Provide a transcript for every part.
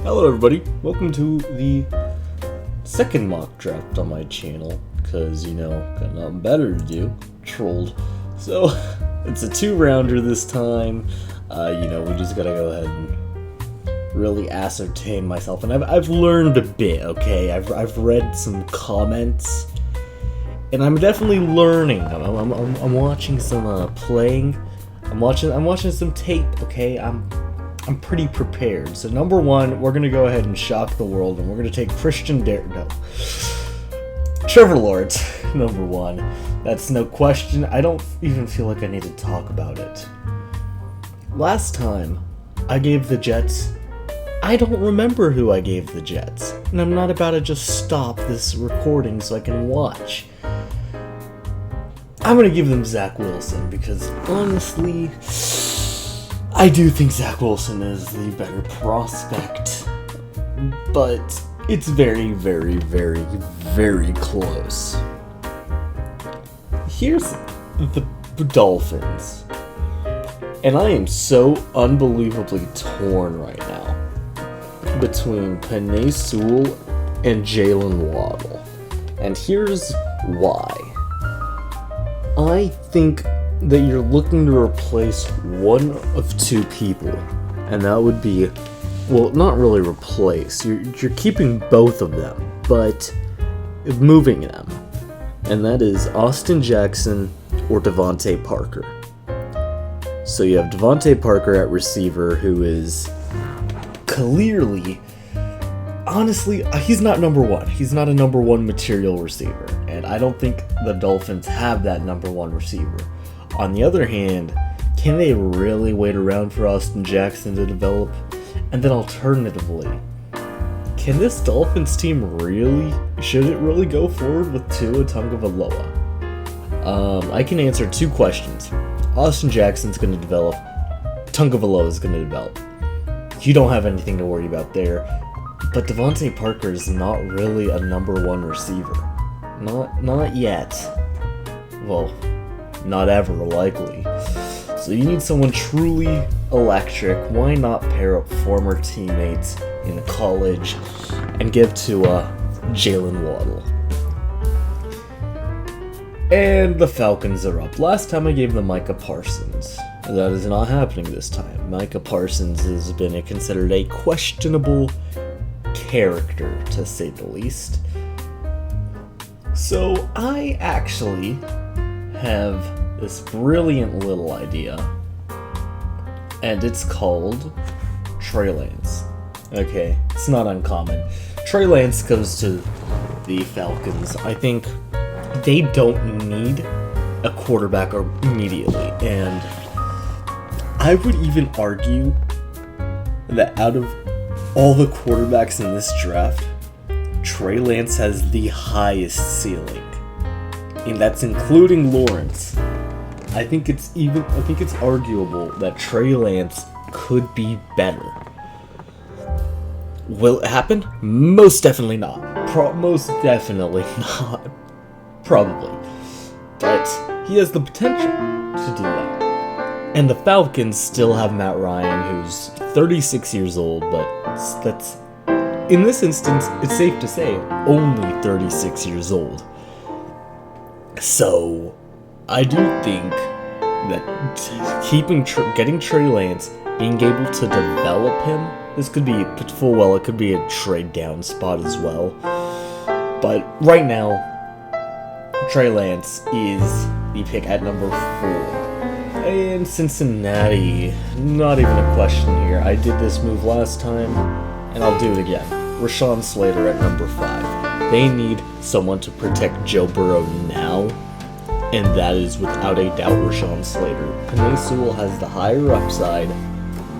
Hello everybody, welcome to the second mock draft on my channel, because, got nothing better to do, trolled. So, it's a 2-rounder this time. We just gotta go ahead and really ascertain myself, and I've learned a bit, okay? I've read some comments, and I'm definitely learning. I'm watching some playing. I'm watching some tape, okay? I'm pretty prepared. So number one, we're gonna go ahead and shock the world, and we're gonna take Trevor Lawrence, number one. That's no question. I don't even feel like I need to talk about it. Last time I gave the Jets, I don't remember who I gave the Jets, and I'm not about to just stop this recording so I can watch. I'm gonna give them Zach Wilson because honestly, I do think Zach Wilson is the better prospect, but it's very, very, very, very close. Here's the Dolphins, and I am so unbelievably torn right now between Penei Sewell and Jalen Waddle, and here's why. I think that you're looking to replace one of two people, and that would be, well, not really replace, you're keeping both of them, but moving them, and that is Austin Jackson or Devontae Parker. So you have Devontae Parker at receiver, who is clearly, honestly, he's not number one. He's not a number one material receiver, and I don't think the Dolphins have that number one receiver. On the other hand, can they really wait around for Austin Jackson to develop? And then alternatively, can this Dolphins team should it really go forward with Tua Tagovailoa? I can answer two questions. Austin Jackson's going to develop. Tagovailoa is going to develop. You don't have anything to worry about there. But Devontae Parker is not really a number one receiver. Not yet. Well, not ever, likely. So you need someone truly electric. Why not pair up former teammates in college and give to Jalen Waddle? And the Falcons are up. Last time I gave them Micah Parsons. That is not happening this time. Micah Parsons has been considered a questionable character, to say the least. So I actually have this brilliant little idea, and it's called Trey Lance. Okay, it's not uncommon. Trey Lance goes to the Falcons. I think they don't need a quarterback immediately, and I would even argue that out of all the quarterbacks in this draft, Trey Lance has the highest ceiling. And that's including Lawrence. I think it's arguable that Trey Lance could be better. Will it happen? Most definitely not. Most definitely not. Probably. But he has the potential to do that. And the Falcons still have Matt Ryan, who's 36 years old, but that's, in this instance, it's safe to say, only 36 years old. So, I do think that getting Trey Lance, being able to develop him, this could be it could be a trade down spot as well. But right now, Trey Lance is the pick at number 4. And Cincinnati, not even a question here. I did this move last time, and I'll do it again. Rashawn Slater at number 5. They need someone to protect Joe Burrow now, and that is without a doubt Rashawn Slater. Penei Sewell has the higher upside,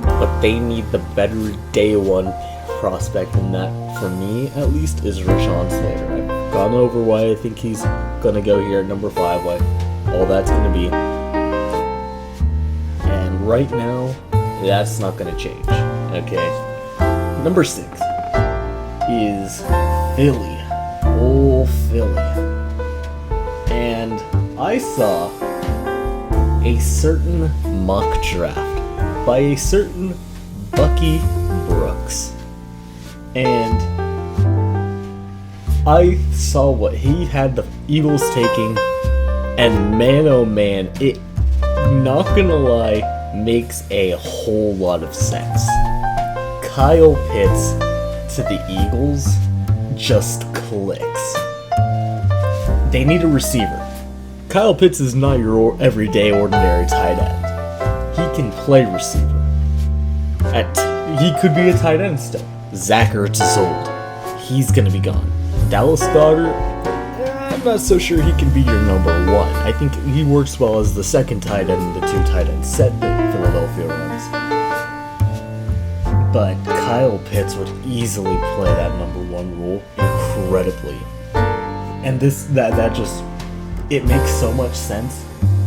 but they need the better day one prospect, and that, for me at least, is Rashawn Slater. I've gone over why I think he's gonna go here at number 5, why all that's gonna be. And right now, that's not gonna change. Okay. Number 6 is Philly. Oh, Philly. And I saw a certain mock draft by a certain Bucky Brooks. And I saw what he had the Eagles taking, and man oh man, it, not gonna lie, makes a whole lot of sense. Kyle Pitts to the Eagles just clicks. They need a receiver. Kyle Pitts is not your everyday ordinary tight end. He can play receiver. He could be a tight end still. Zach Ertz is old. He's gonna be gone. Dallas Goedert, I'm not so sure he can be your number one. I think he works well as the second tight end in the two tight end set that Philadelphia runs. But Kyle Pitts would easily play that number one role incredibly. And that just, it makes so much sense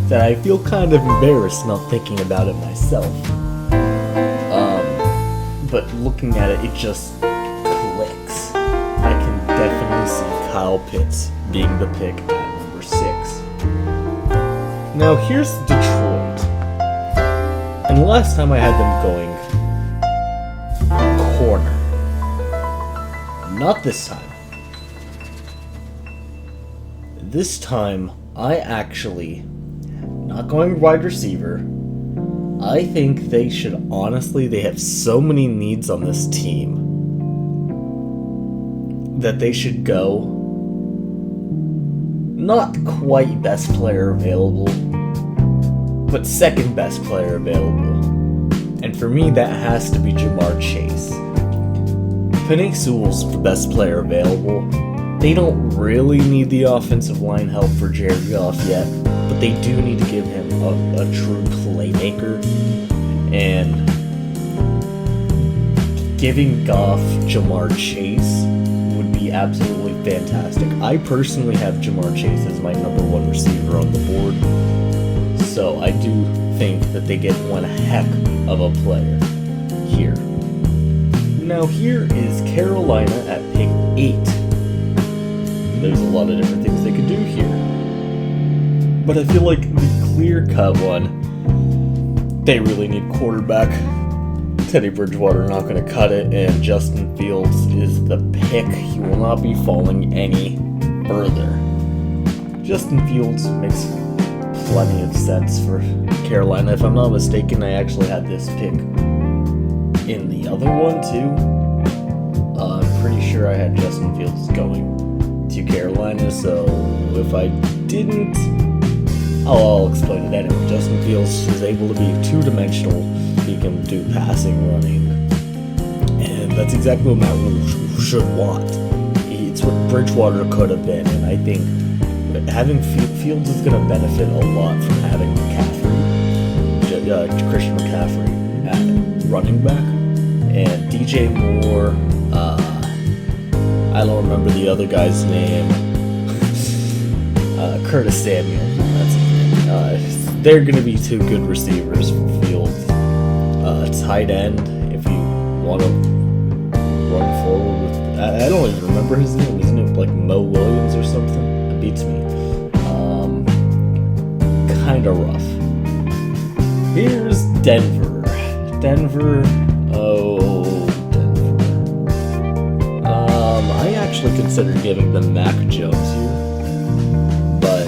that I feel kind of embarrassed not thinking about it myself. But looking at it, it just clicks. I can definitely see Kyle Pitts being the pick at number 6. Now here's Detroit. And the last time I had them going corner. Not this time. This time, I actually, not going wide receiver, I think they should honestly, they have so many needs on this team that they should go not quite best player available, but second best player available. And for me, that has to be Ja'Marr Chase. Penei Sewell's the best player available. They don't really need the offensive line help for Jared Goff yet, but they do need to give him a true playmaker. And giving Goff Ja'Marr Chase would be absolutely fantastic. I personally have Ja'Marr Chase as my number one receiver on the board, so I do think that they get one heck of a player here. Now here is Carolina at pick 8. There's a lot of different things they could do here, but I feel like the clear-cut one, they really need quarterback. Teddy Bridgewater not going to cut it, and Justin Fields is the pick. He will not be falling any further. Justin Fields makes plenty of sense for Carolina. If I'm not mistaken, I actually had this pick in the other one too. I'm pretty sure I had Justin Fields going to Carolina, so if I didn't, I'll explain it anyway. Justin Fields is able to be two-dimensional. He can do passing, running, and that's exactly what Matt Rule should want. It's what Bridgewater could have been, and I think having Fields is going to benefit a lot from having McCaffrey, Christian McCaffrey at running back, and DJ Moore. I don't remember the other guy's name. Curtis Samuel. That's his name. They're going to be two good receivers for Fields. Tight end, if you want to run forward with. I don't even remember his name. Isn't it like Mo Williams or something? It beats me. Kind of rough. Here's Denver. Denver. I actually considered giving them Mac Jones here, but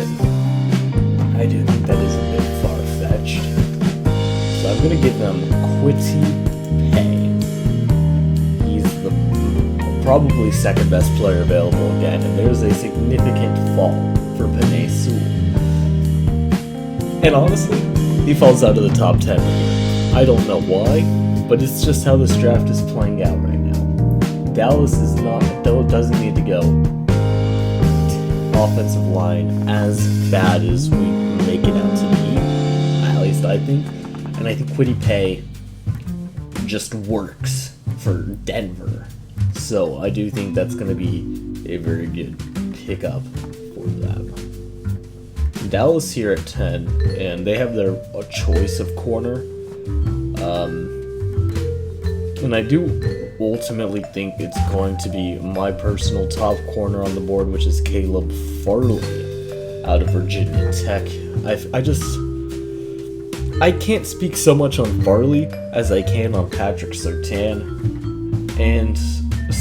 I do think that is a bit far-fetched. So I'm going to give them Kwity Paye. He's the probably second best player available again, and there's a significant fall for Penei Sewell. And honestly, he falls out of the top 10 here. I don't know why, but it's just how this draft is playing out right now. Dallas doesn't need to go offensive line as bad as we make it out to be, at least I think. And I think Kwity Paye just works for Denver. So I do think that's going to be a very good pickup for them. Dallas here at 10, and they have their choice of corner. And I do ultimately think it's going to be my personal top corner on the board, which is Caleb Farley out of Virginia Tech. I can't speak so much on Farley as I can on Patrick Surtain. And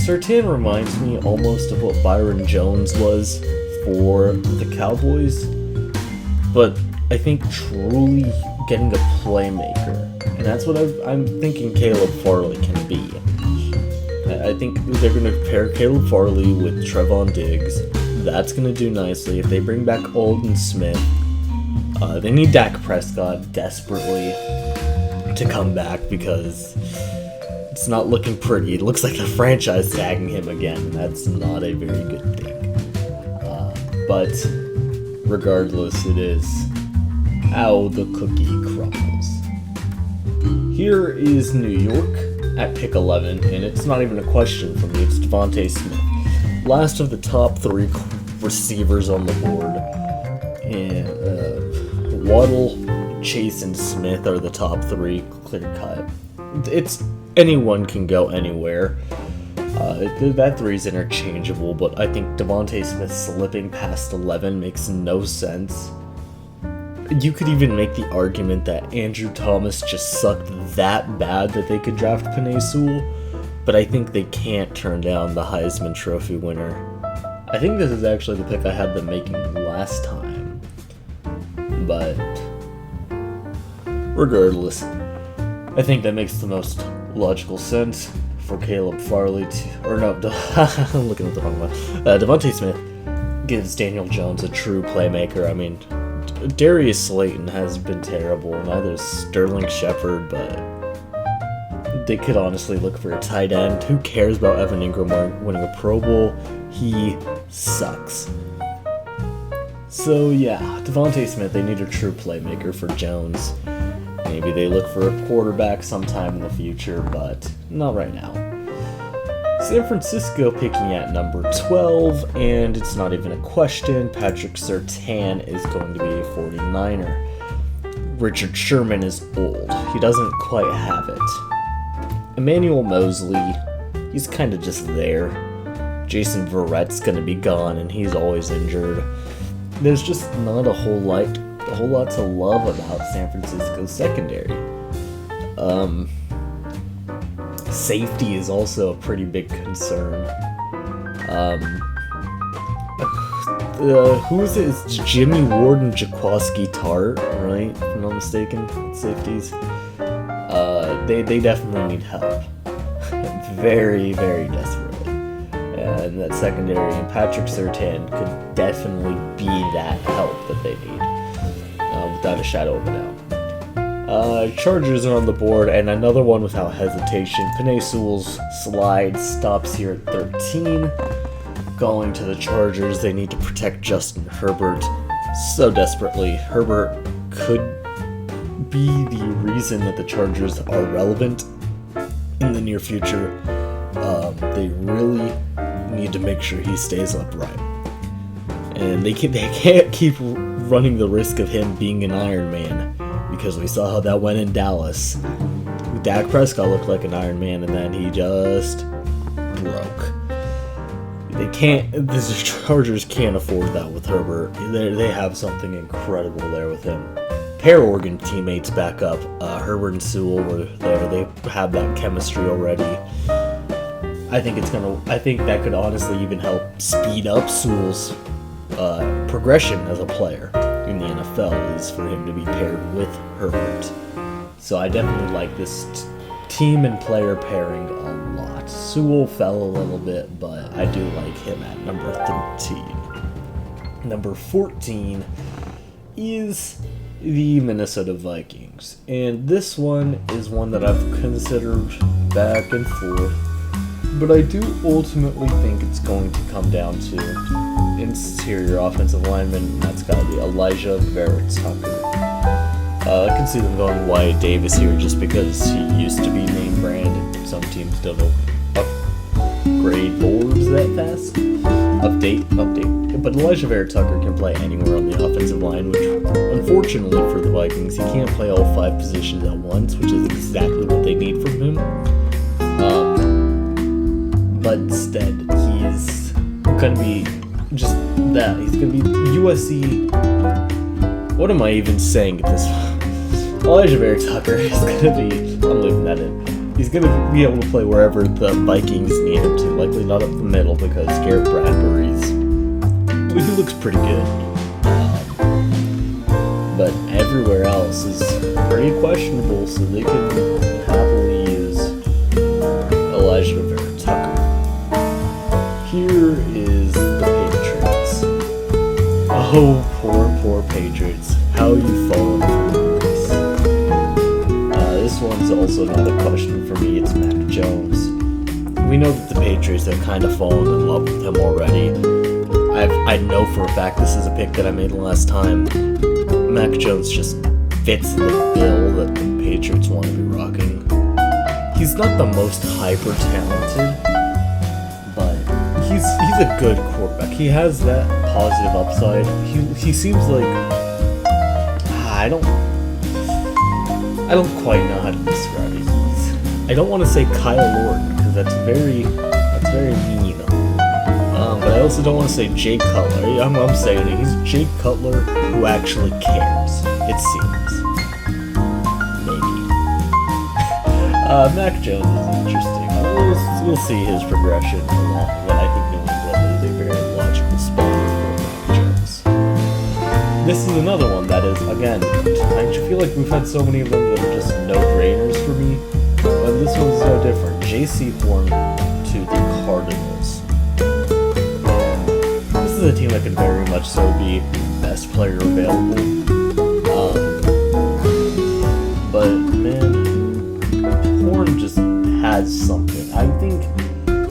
Surtain reminds me almost of what Byron Jones was for the Cowboys, but I think truly getting a playmaker, and that's what I'm thinking Caleb Farley can be. I think they're going to pair Caleb Farley with Trevon Diggs. That's going to do nicely. If they bring back Aldon Smith, they need Dak Prescott desperately to come back because it's not looking pretty. It looks like the franchise tagging him again. That's not a very good thing. But regardless, it is how the cookie crumbles. Here is New York at pick 11, and it's not even a question for me. It's Devontae Smith, last of the top 3 receivers on the board, and Waddle, Chase, and Smith are the top 3 clear cut. It's anyone can go anywhere. That 3 is interchangeable, but I think Devontae Smith slipping past 11 makes no sense. You could even make the argument that Andrew Thomas just sucked that bad that they could draft Penei Sewell, but I think they can't turn down the Heisman Trophy winner. I think this is actually the pick I had them making last time, but regardless, I think that makes the most logical sense for Caleb Farley to, or no, I'm looking at the wrong one. Devontae Smith gives Daniel Jones a true playmaker. I mean, Darius Slayton has been terrible, neither is Sterling Shepard, but they could honestly look for a tight end. Who cares about Evan Ingram winning a Pro Bowl? He sucks. So yeah, Devontae Smith, they need a true playmaker for Jones. Maybe they look for a quarterback sometime in the future, but not right now. San Francisco picking at number 12, and it's not even a question. Patrick Surtain is going to be a 49er. Richard Sherman is old. He doesn't quite have it. Emmanuel Mosley, he's kind of just there. Jason Verrett's going to be gone, and he's always injured. There's just not a whole lot to love about San Francisco's secondary. Safety is also a pretty big concern. Who is it? It's Jimmy Ward and Jaquiski Tartt, right? If I'm not mistaken, safeties. They definitely need help. Very, very desperately. And that secondary, and Patrick Surtain could definitely be that help that they need. Without a shadow of a doubt. Chargers are on the board, and another one without hesitation. Penei Sewell's slide stops here at 13. Going to the Chargers, they need to protect Justin Herbert so desperately. Herbert could be the reason that the Chargers are relevant in the near future. They really need to make sure he stays upright. And they can't keep running the risk of him being an Iron Man, because we saw how that went in Dallas. Dak Prescott looked like an Iron Man, and then he just broke. The Chargers can't afford that with Herbert. They have something incredible there with him. Pair Oregon teammates back up. Herbert and Sewell were there. They have that chemistry already. I think that could honestly even help speed up Sewell's progression as a player in the NFL, is for him to be paired with Herbert. So I definitely like this team and player pairing a lot. Sewell fell a little bit, but I do like him at number 13. Number 14 is the Minnesota Vikings, and this one is one that I've considered back and forth, but I do ultimately think it's going to come down to interior offensive lineman, and that's got to be Elijah Vera Tucker. I can see them going Wyatt Davis here just because he used to be name brand. Some teams don't upgrade boards that fast. Update. But Elijah Vera Tucker can play anywhere on the offensive line, which unfortunately for the Vikings, he can't play all 5 positions at once, which is exactly what they need from him. But instead, he's going to be just that. He's going to be USC. What am I even saying at this point? Elijah Vera Tucker is going to be, I'm leaving that in. He's going to be able to play wherever the Vikings need him to. Likely not up the middle because Garrett Bradbury's... he looks pretty good. But everywhere else is pretty questionable, so they can happily use Elijah Vera-Tucker. Here is the Patriots. Oh, poor Patriots. How you fallen for this? This one's also not a question for me, it's Mac Jones. We know that the Patriots have kind of fallen in love with him already. I know for a fact this is a pick that I made last time. Mac Jones just fits the bill that the Patriots want to be rocking. He's not the most hyper talented, but he's a good quarterback. He has that positive upside. He seems like I don't quite know how to describe it. I don't want to say Kyle Orton because that's very mean. But I also don't want to say Jay Cutler. I'm saying it. He's Jay Cutler who actually cares. It seems. Maybe. Mac Jones is interesting. We'll see his progression along what I think New England is a very logical spot for Mac Jones. This is another one that is, again, I feel like we've had so many of them that are just no-brainers for me. But this one's no different. J.C. Horn to the Cardinals. This is a team that could very much so be best player available. But man, Horn just has something. I think,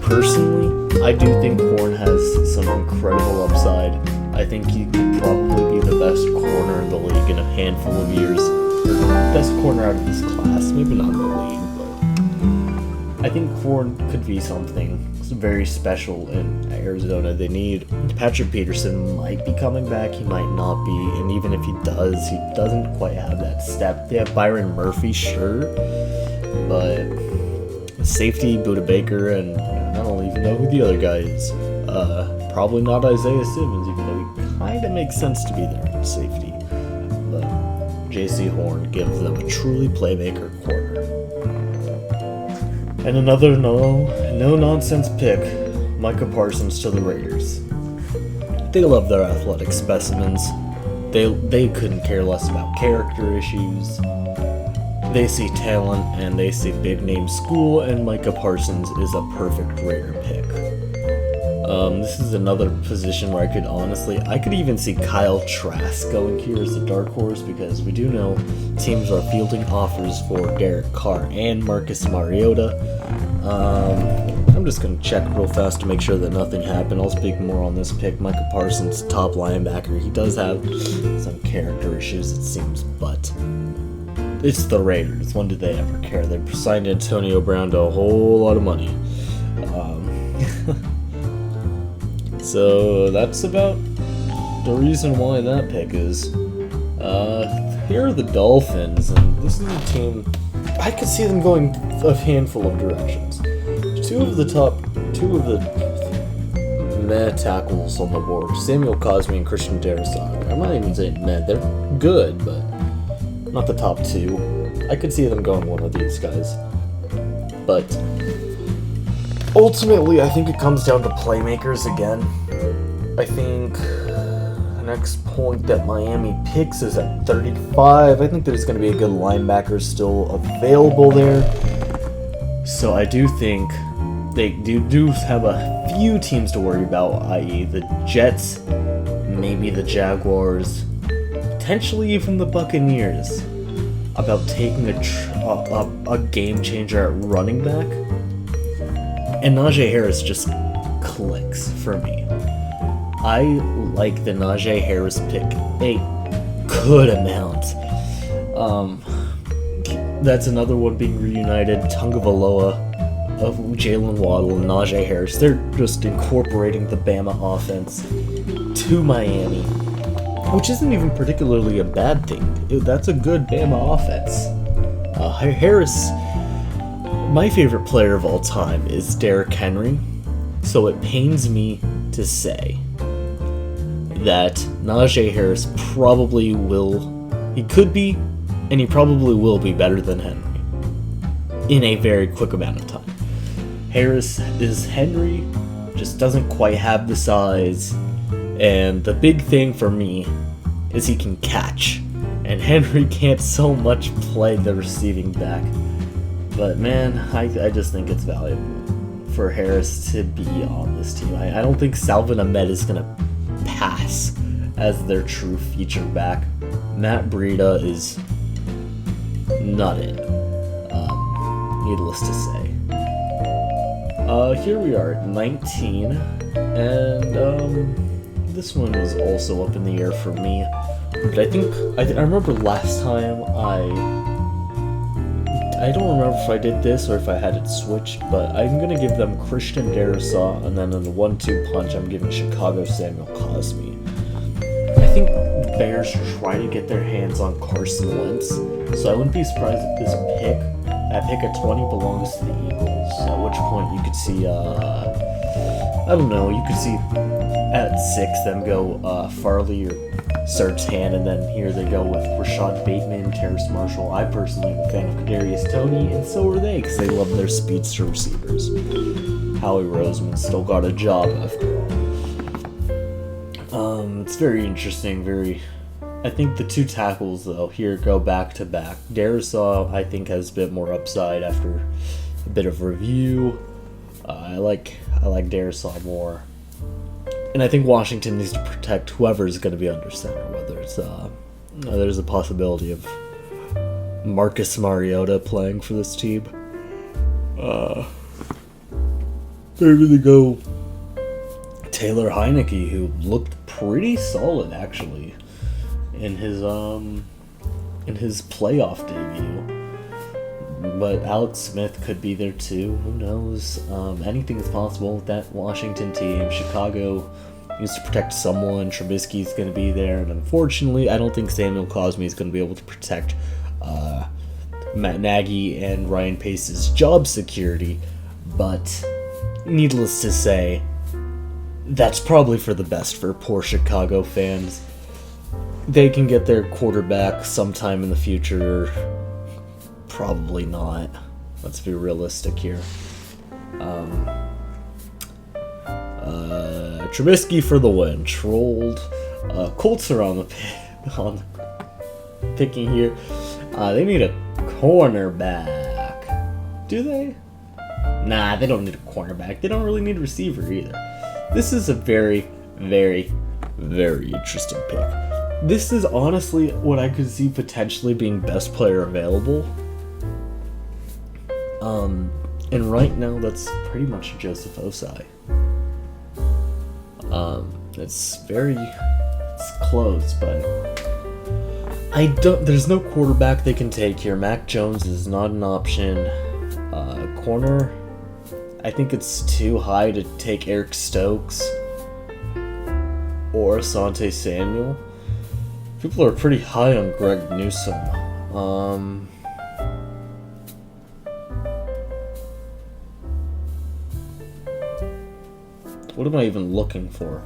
personally, I do think Horn has some incredible upside. I think he could probably be the best corner in the league in a handful of years. Or best corner out of this class, maybe not in the league, but I think Horn could be something very special in Arizona. They need Patrick Peterson might be coming back, he might not be, and even if he does, he doesn't quite have that step. They have Byron Murphy, sure, but safety Budda Baker, and I don't even know who the other guy is. Probably not Isaiah Simmons, even though he kind of makes sense to be there at safety. But J.C. Horn gives them a truly playmaker corner. And another no-nonsense pick, Micah Parsons to the Raiders. They love their athletic specimens. They couldn't care less about character issues. They see talent and they see big-name school, and Micah Parsons is a perfect Raider pick. This is another position where I could even see Kyle Trask going here as a dark horse, because we do know teams are fielding offers for Derek Carr and Marcus Mariota. I'm just going to check real fast to make sure that nothing happened. I'll speak more on this pick. Micah Parsons, top linebacker. He does have some character issues, it seems, but it's the Raiders. When did they ever care? They signed Antonio Brown to a whole lot of money. So that's about the reason why that pick is. Here are the Dolphins, and this is a team I could see them going a handful of directions. Two of the meh tackles on the board, Samuel Cosmi and Christian Darrisaw. I'm not even saying meh, they're good, but not the top two. I could see them going one of these guys. But ultimately, I think it comes down to playmakers again. I think the next point that Miami picks is at 35. I think there's going to be a good linebacker still available there. So I do think they do have a few teams to worry about, i.e. the Jets, maybe the Jaguars, potentially even the Buccaneers, about taking a game changer at running back. And Najee Harris just clicks for me. I like the Najee Harris pick a good amount. That's another one being reunited. Tagovailoa, of Jalen Waddle, and Najee Harris. They're just incorporating the Bama offense to Miami, which isn't even particularly a bad thing. That's a good Bama offense. Harris, my favorite player of all time is Derrick Henry, so it pains me to say that Najee Harris he could be, and he probably will be better than Henry. in a very quick amount of time. Henry just doesn't quite have the size, and the big thing for me is he can catch, and Henry can't so much play the receiving back. But man, I just think it's valuable for Harris to be on this team. I don't think Salvon Ahmed is going to pass as their true feature back. Matt Breida is not it, needless to say. Here we are at 19, and this one was also up in the air for me. But I remember last time I don't remember if I did this or if I had it switched, but I'm going to give them Christian Darrisaw, and then in the 1-2 punch, I'm giving Chicago Samuel Cosmi. I think the Bears try to get their hands on Carson Wentz, so I wouldn't be surprised if this pick, that pick at 20, belongs to the Eagles, at which point you could see, I don't know, you could see at 6 them go Farley or Surtain, and then here they go with Rashad Bateman, Terrace Marshall. I personally am a fan of Kadarius Toney, and so are they, because they love their speedster receivers. Howie Roseman still got a job after all. It's very interesting, I think the two tackles, though, here go back-to-back. Darrisaw, I think, has a bit more upside after a bit of review. I like Darrisaw more. And I think Washington needs to protect whoever is going to be under center, whether it's there's a possibility of Marcus Mariota playing for this team. Maybe they go Taylor Heineke, who looked pretty solid actually in his playoff debut. But Alex Smith could be there too. Who knows? Anything's possible with that Washington team. Chicago needs to protect someone. Trubisky's going to be there. And unfortunately, I don't think Samuel Cosmi is going to be able to protect Matt Nagy and Ryan Pace's job security. But needless to say, that's probably for the best for poor Chicago fans. They can get their quarterback sometime in the future. Probably not. Let's be realistic here. Trubisky for the win. Trolled. Colts are on the picking here. They need a cornerback. Do they? Nah, they don't need a cornerback. They don't really need a receiver either. This is a very, very, very interesting pick. This is honestly what I could see potentially being best player available. And right now that's pretty much Joseph Osai. It's close, but there's no quarterback they can take here. Mac Jones is not an option. Corner, I think it's too high to take Eric Stokes or Asante Samuel. People are pretty high on Greg Newsome. What am I even looking for?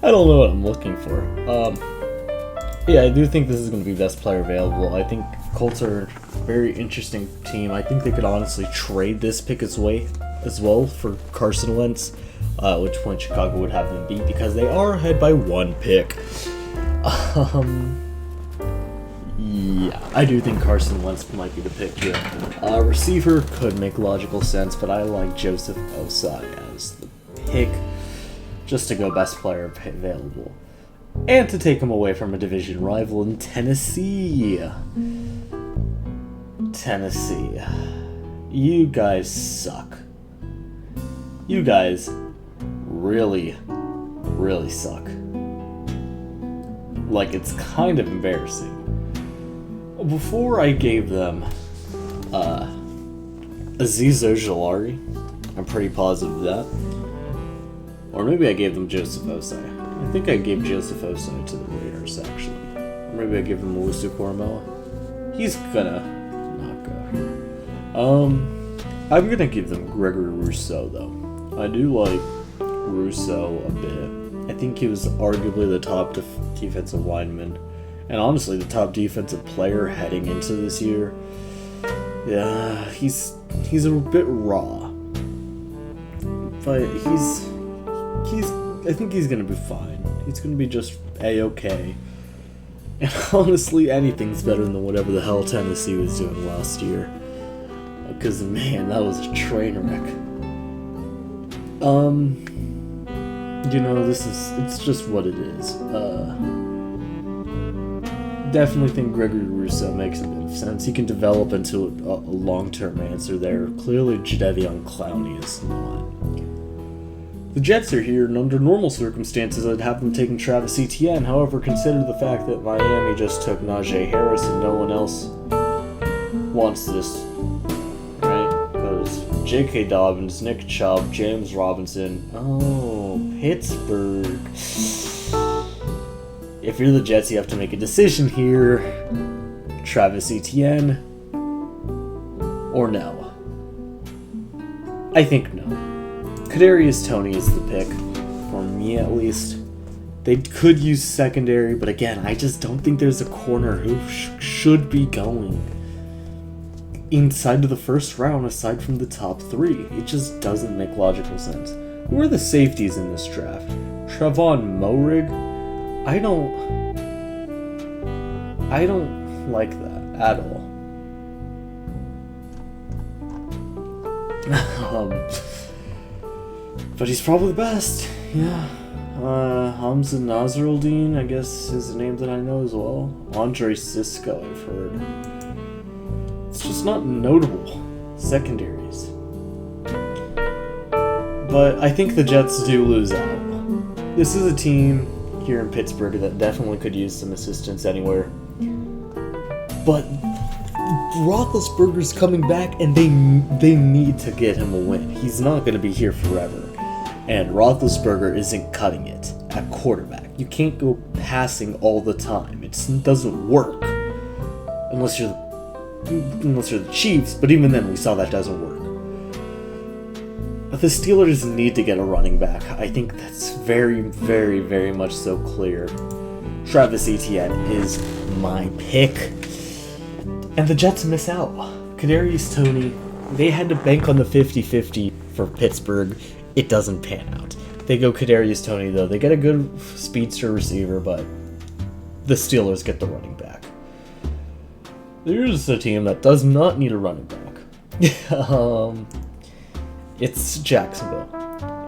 I don't know what I'm looking for. Yeah, I do think this is going to be best player available. I think Colts are a very interesting team. I think they could honestly trade this pick as well for Carson Wentz, at which point Chicago would have them beat because they are ahead by 1 pick. Yeah, I do think Carson Wentz might be the pick here. Receiver could make logical sense, but I like Joseph Osai as the pick just to go best player available. And to take him away from a division rival in Tennessee. Tennessee. You guys suck. You guys really, really suck. Like, it's kind of embarrassing. Before I gave them Azeez Ojulari, I'm pretty positive of that. Or maybe I gave them Joseph Osai. I think I gave Joseph Osai to the Raiders, actually. Or maybe I gave them Owusu Koramoah. He's gonna not go here. I'm gonna give them Gregory Rousseau, though. I do like Rousseau a bit. I think he was arguably the top defensive lineman and honestly the top defensive player heading into this year. Yeah, he's a bit raw, but I think he's gonna be fine. He's gonna be just a-okay. And honestly, anything's better than whatever the hell Tennessee was doing last year. Because, man, that was a train wreck. You know, it's just what it is. Definitely think Gregory Rousseau makes a bit of sense. He can develop into a long-term answer there. Clearly, Jadeveon Clowney is not. The Jets are here, and under normal circumstances, I'd have them taking Travis Etienne. However, consider the fact that Miami just took Najee Harris and no one else wants this, right? Because J.K. Dobbins, Nick Chubb, James Robinson. Oh, Pittsburgh. If you're the Jets, you have to make a decision here. Travis Etienne or no? I think no. Kadarius Toney is the pick, for me at least. They could use secondary, but again, I just don't think there's a corner who should be going inside of the first round aside from the top 3. It just doesn't make logical sense. Who are the safeties in this draft? Trevon Moehrig? I don't like that at all. But he's probably the best, yeah. Hamza Nasruddin, I guess, is a name that I know as well. Andre Cisco, I've heard. It's just not notable secondaries. But I think the Jets do lose out. This is a team here in Pittsburgh that definitely could use some assistance anywhere. But Roethlisberger's coming back, and they need to get him a win. He's not going to be here forever. And Roethlisberger isn't cutting it at quarterback. You can't go passing all the time. It doesn't work. Unless you're the Chiefs, but even then we saw that doesn't work. But the Steelers need to get a running back. I think that's very, very, very much so clear. Travis Etienne is my pick. And the Jets miss out. Kadarius Toney, they had to bank on the 50-50 for Pittsburgh. It doesn't pan out. They go Kadarius Toney, though. They get a good speedster receiver, but the Steelers get the running back. There's a team that does not need a running back. It's Jacksonville.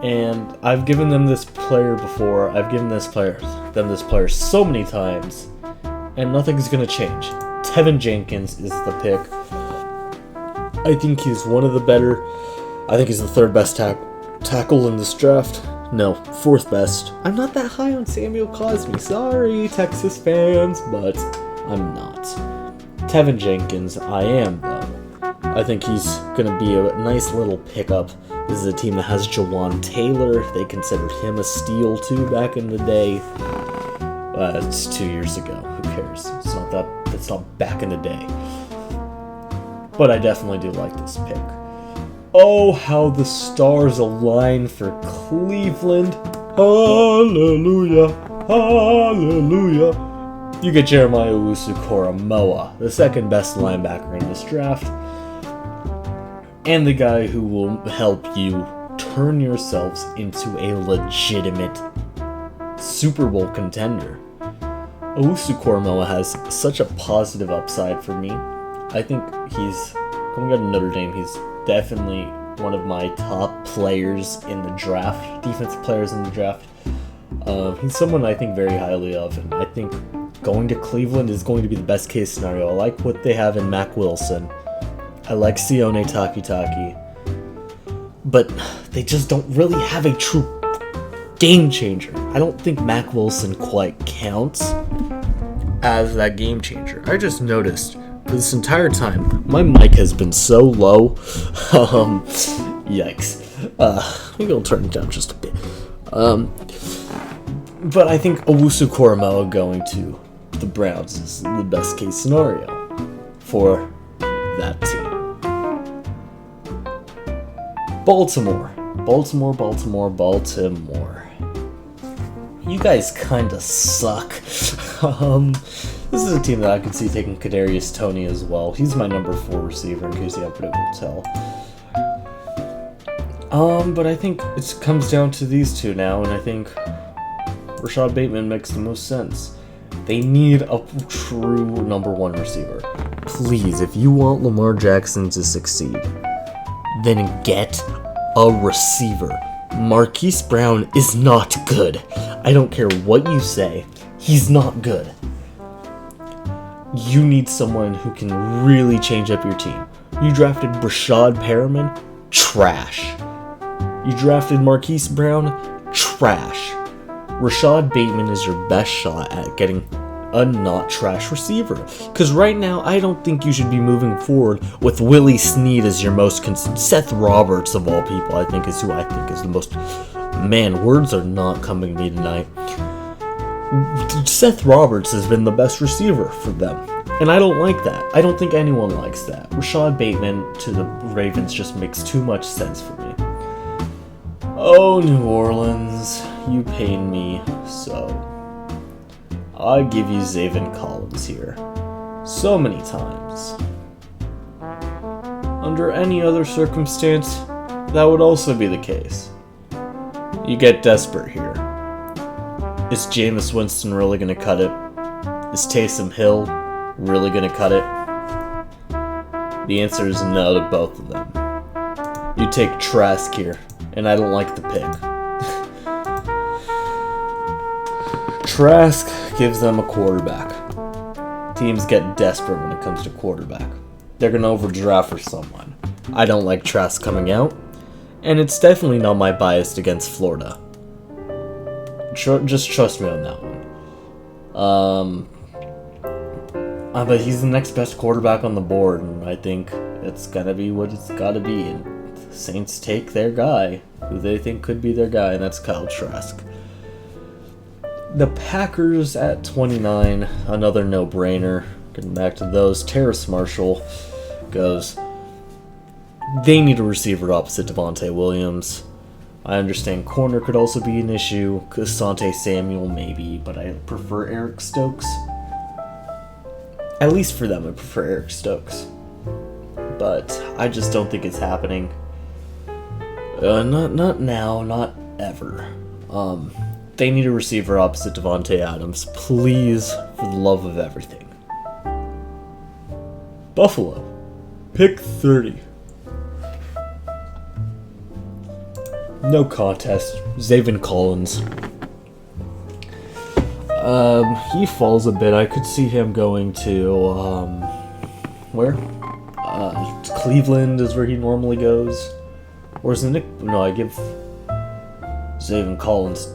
And I've given them this player before. I've given them this player so many times, and nothing's going to change. Tevin Jenkins is the pick. I think he's one of the better. I think he's the third best tackle in this draft. No, fourth best. I'm not that high on Samuel Cosmi. Sorry, Texas fans, but I'm not. Tevin Jenkins, I am, though. I think he's going to be a nice little pickup. This is a team that has Jawan Taylor. They considered him a steal, too, back in the day. It's 2 years ago. Who cares? It's not back in the day. But I definitely do like this pick. Oh, how the stars align for Cleveland. Hallelujah. Hallelujah. You get Jeremiah Owusu-Koramoah, the second best linebacker in this draft. And the guy who will help you turn yourselves into a legitimate Super Bowl contender. Owusu-Koramoah has such a positive upside for me. I think he's coming out of Notre Dame. He's definitely one of my top players in the draft, defensive players in the draft. He's someone I think very highly of, and I think going to Cleveland is going to be the best case scenario. I like what they have in Mack Wilson. I like Sione Takitaki. But they just don't really have a true game changer. I don't think Mack Wilson quite counts as that game changer. I just noticed for this entire time, my mic has been so low. Yikes. Maybe I'll turn it down just a bit. But I think Owusu-Koramoah going to the Browns is the best case scenario for that team. Baltimore. You guys kinda suck. This is a team that I can see taking Kadarius Toney as well. He's my number 4 receiver, in case you haven't been able to tell. But I think it comes down to these two now, and I think Rashad Bateman makes the most sense. They need a true number 1 receiver. Please, if you want Lamar Jackson to succeed, then get a receiver. Marquise Brown is not good. I don't care what you say, he's not good. You need someone who can really change up your team. You drafted Brashad Perriman? Trash. You drafted Marquise Brown? Trash. Rashad Bateman is your best shot at getting a not trash receiver. Because right now, I don't think you should be moving forward with Willie Snead as your most Seth Roberts of all people, I think, is who I think is the most... Man, words are not coming to me tonight. Seth Roberts has been the best receiver for them. And I don't like that. I don't think anyone likes that. Rashad Bateman to the Ravens just makes too much sense for me. Oh, New Orleans, you pain me so. I give you Zaven Collins here. So many times. Under any other circumstance, that would also be the case. You get desperate here. Is Jameis Winston really going to cut it? Is Taysom Hill really going to cut it? The answer is no to both of them. You take Trask here, and I don't like the pick. Trask gives them a quarterback. Teams get desperate when it comes to quarterback. They're going to overdraft for someone. I don't like Trask coming out, and it's definitely not my bias against Florida. Just trust me on that one. But he's the next best quarterback on the board, and I think it's gonna be what it's gotta be. And the Saints take their guy, who they think could be their guy, and that's Kyle Trask. The Packers at 29, another no-brainer. Getting back to those, Terrace Marshall goes. They need a receiver opposite Devontae Williams. I understand corner could also be an issue. Asante Samuel, maybe, but I prefer Eric Stokes. At least for them, I prefer Eric Stokes. But I just don't think it's happening. Not now, not ever. They need a receiver opposite Devontae Adams. Please, for the love of everything. Buffalo. Pick 30. No contest. Zaven Collins. He falls a bit. I could see him going to, where? Cleveland is where he normally goes. Or is it Nick? No, I give Zaven Collins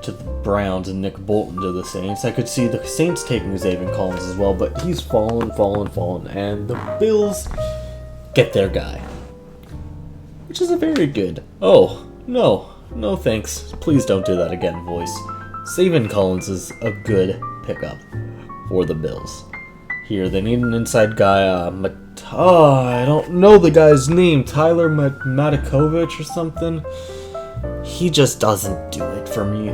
to the Browns and Nick Bolton to the Saints. I could see the Saints taking Zaven Collins as well, but he's fallen, and the Bills get their guy. Which is a very good. Oh, no thanks. Please don't do that again, voice. Zaven Collins is a good pickup for the Bills. Here, they need an inside guy, I don't know the guy's name, Tyler Matakovich or something. He just doesn't do it for me.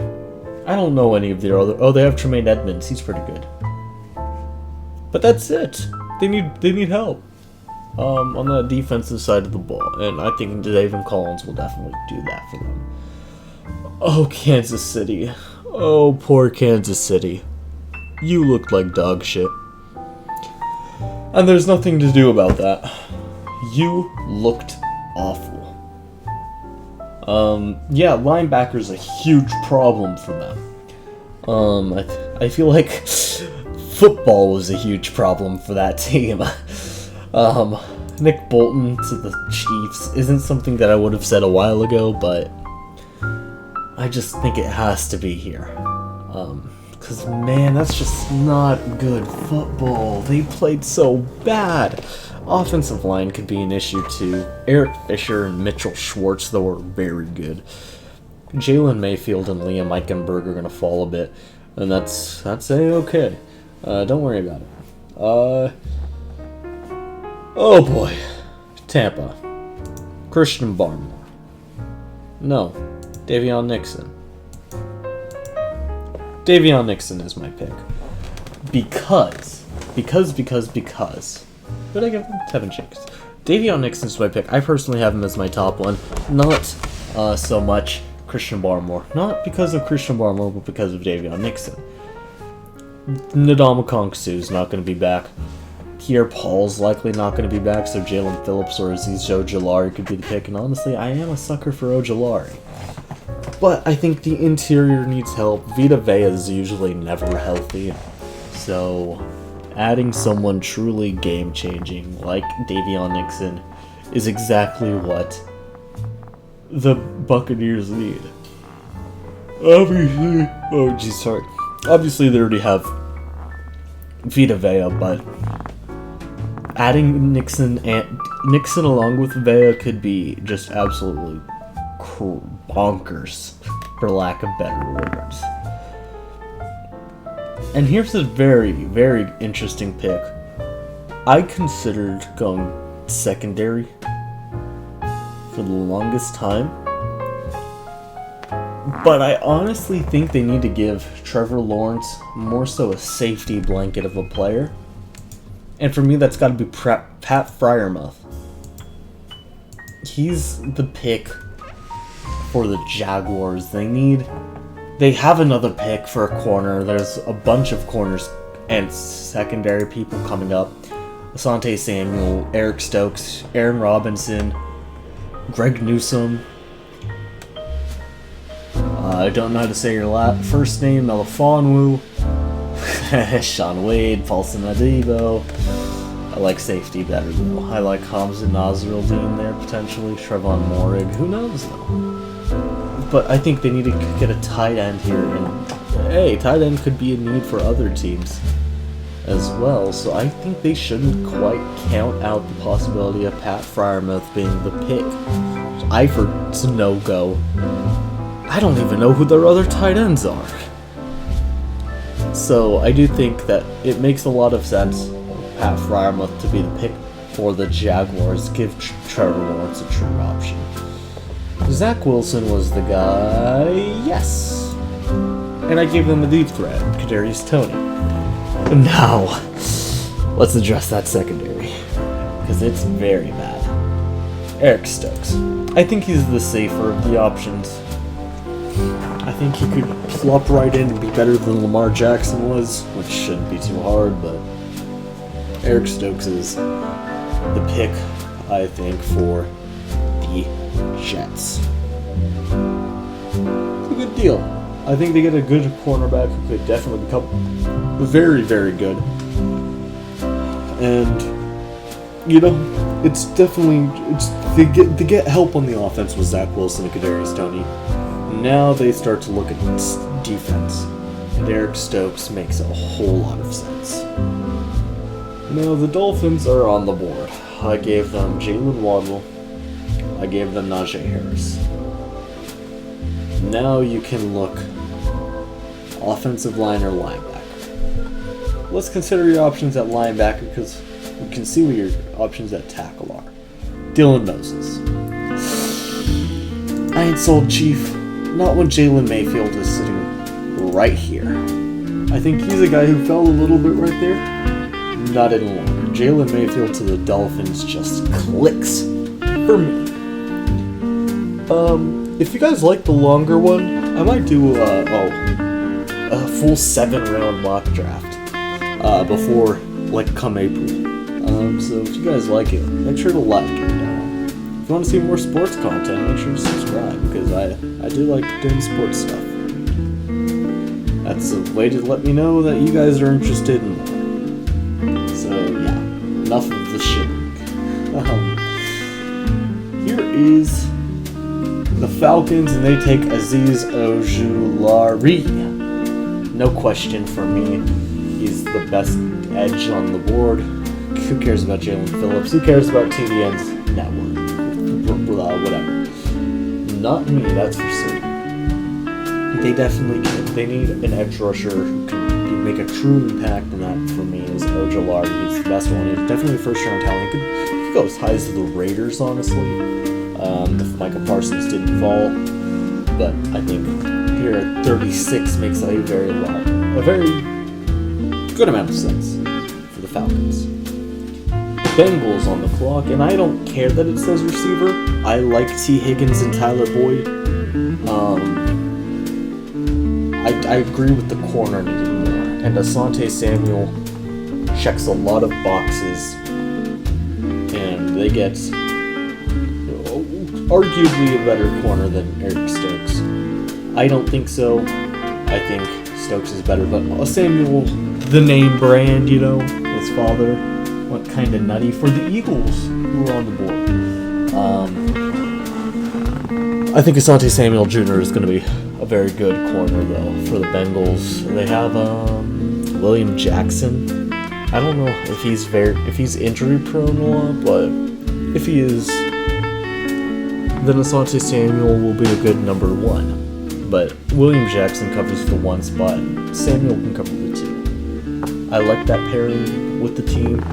I don't know any of their other... Oh, they have Tremaine Edmonds, he's pretty good. But that's it. They need help. On the defensive side of the ball, and I think Zaven Collins will definitely do that for them. Oh, Kansas City. Oh, poor Kansas City. You looked like dog shit. And there's nothing to do about that. You looked awful. Yeah, linebacker's a huge problem for them. I feel like football was a huge problem for that team. Nick Bolton to the Chiefs isn't something that I would have said a while ago, but I just think it has to be here. Because, man, that's just not good football. They played so bad. Offensive line could be an issue, too. Eric Fisher and Mitchell Schwartz, though, are very good. Jalen Mayfield and Liam Eichenberg are going to fall a bit, and that's A-okay. Don't worry about it. Oh boy. Tampa. Christian Barmore. No. Davion Nixon. Davion Nixon is my pick. Because. What did I give him? Tevin Jenkins. Davion Nixon's my pick. I personally have him as my top one. Not so much Christian Barmore. Not because of Christian Barmore, but because of Davion Nixon. Ndamukong Suh's not going to be back. Pierre Paul's likely not going to be back, so Jalen Phillips or Azeez Ojulari could be the pick. And honestly, I am a sucker for Ojulari. But I think the interior needs help. Vita Vea is usually never healthy. So adding someone truly game-changing like Davion Nixon is exactly what the Buccaneers need. Obviously they already have Vita Vea, but adding Nixon along with Vea could be just absolutely bonkers, for lack of better words. And here's a very, very interesting pick. I considered going secondary for the longest time, but I honestly think they need to give Trevor Lawrence more so a safety blanket of a player. And for me, that's got to be Pat Freiermuth. He's the pick for the Jaguars. They have another pick for a corner. There's a bunch of corners and secondary people coming up. Asante Samuel, Eric Stokes, Aaron Robinson, Greg Newsome. I don't know how to say your first name, Melifonwu. Sean Wade, Paulson Adebo. I like safety better though. I like Hamza Nasruddin there potentially. Trevon Moehrig. Who knows though? But I think they need to get a tight end here, and hey, tight end could be a need for other teams as well, so I think they shouldn't quite count out the possibility of Pat Freiermuth being the pick. Eifert's no-go. I don't even know who their other tight ends are. So I do think that it makes a lot of sense for Pat Freiermuth to be the pick for the Jaguars, give Trevor Lawrence a true option. Zach Wilson was the guy, yes. And I gave them a deep threat, Kadarius Toney. Now, let's address that secondary, because it's very bad. Eric Stokes. I think he's the safer of the options. I think he could plop right in and be better than Lamar Jackson was, which shouldn't be too hard, but Eric Stokes is the pick, I think, for the Jets. It's a good deal. I think they get a good cornerback who could definitely become very, very good. And it's definitely they get help on the offense with Zach Wilson and Kadarius Toney. Now they start to look at defense, and Eric Stokes makes a whole lot of sense. Now the Dolphins are on the board. I gave them Jalen Waddle. I gave them Najee Harris. Now you can look offensive line or linebacker. Let's consider your options at linebacker because we can see what your options at tackle are. Dylan Moses. I ain't sold, Chief. Not when Jalen Mayfield is sitting right here. I think he's a guy who fell a little bit right there. Not any longer. Jalen Mayfield to the Dolphins just clicks for me. If you guys like the longer one, I might do a full 7-round mock draft before, come April. So if you guys like it, make sure to like it. If you want to see more sports content, make sure to subscribe, because I do like doing sports stuff. That's a way to let me know that you guys are interested in more. So yeah, enough of the shit. Here is the Falcons, and they take Azeez Ojulari. No question for me. He's the best edge on the board. Who cares about Jalen Phillips? Who cares about TDN's network? Whatever. Not me, that's for certain. They definitely can. They need an edge rusher who can make a true impact, and that for me is Ojulari. He's the best one. He's definitely a first-round talent. He could go as high as the Raiders, honestly. If Micah Parsons didn't fall, but I think here at 36 makes a very good amount of sense for the Falcons. Bengals on the clock, and I don't care that it says receiver. I like T. Higgins and Tyler Boyd. I agree with the corner needing more. And Asante Samuel checks a lot of boxes, and they get arguably a better corner than Eric Stokes. I don't think so. I think Stokes is better, but Samuel, the name brand, his father went kind of nutty for the Eagles, who were on the board. I think Asante Samuel Jr. is going to be a very good corner, though, for the Bengals. They have William Jackson. I don't know if he's injury prone or not, but if he is, then Asante Samuel will be a good number 1. But William Jackson covers the 1 spot. Samuel can cover the 2. I like that pairing with the team,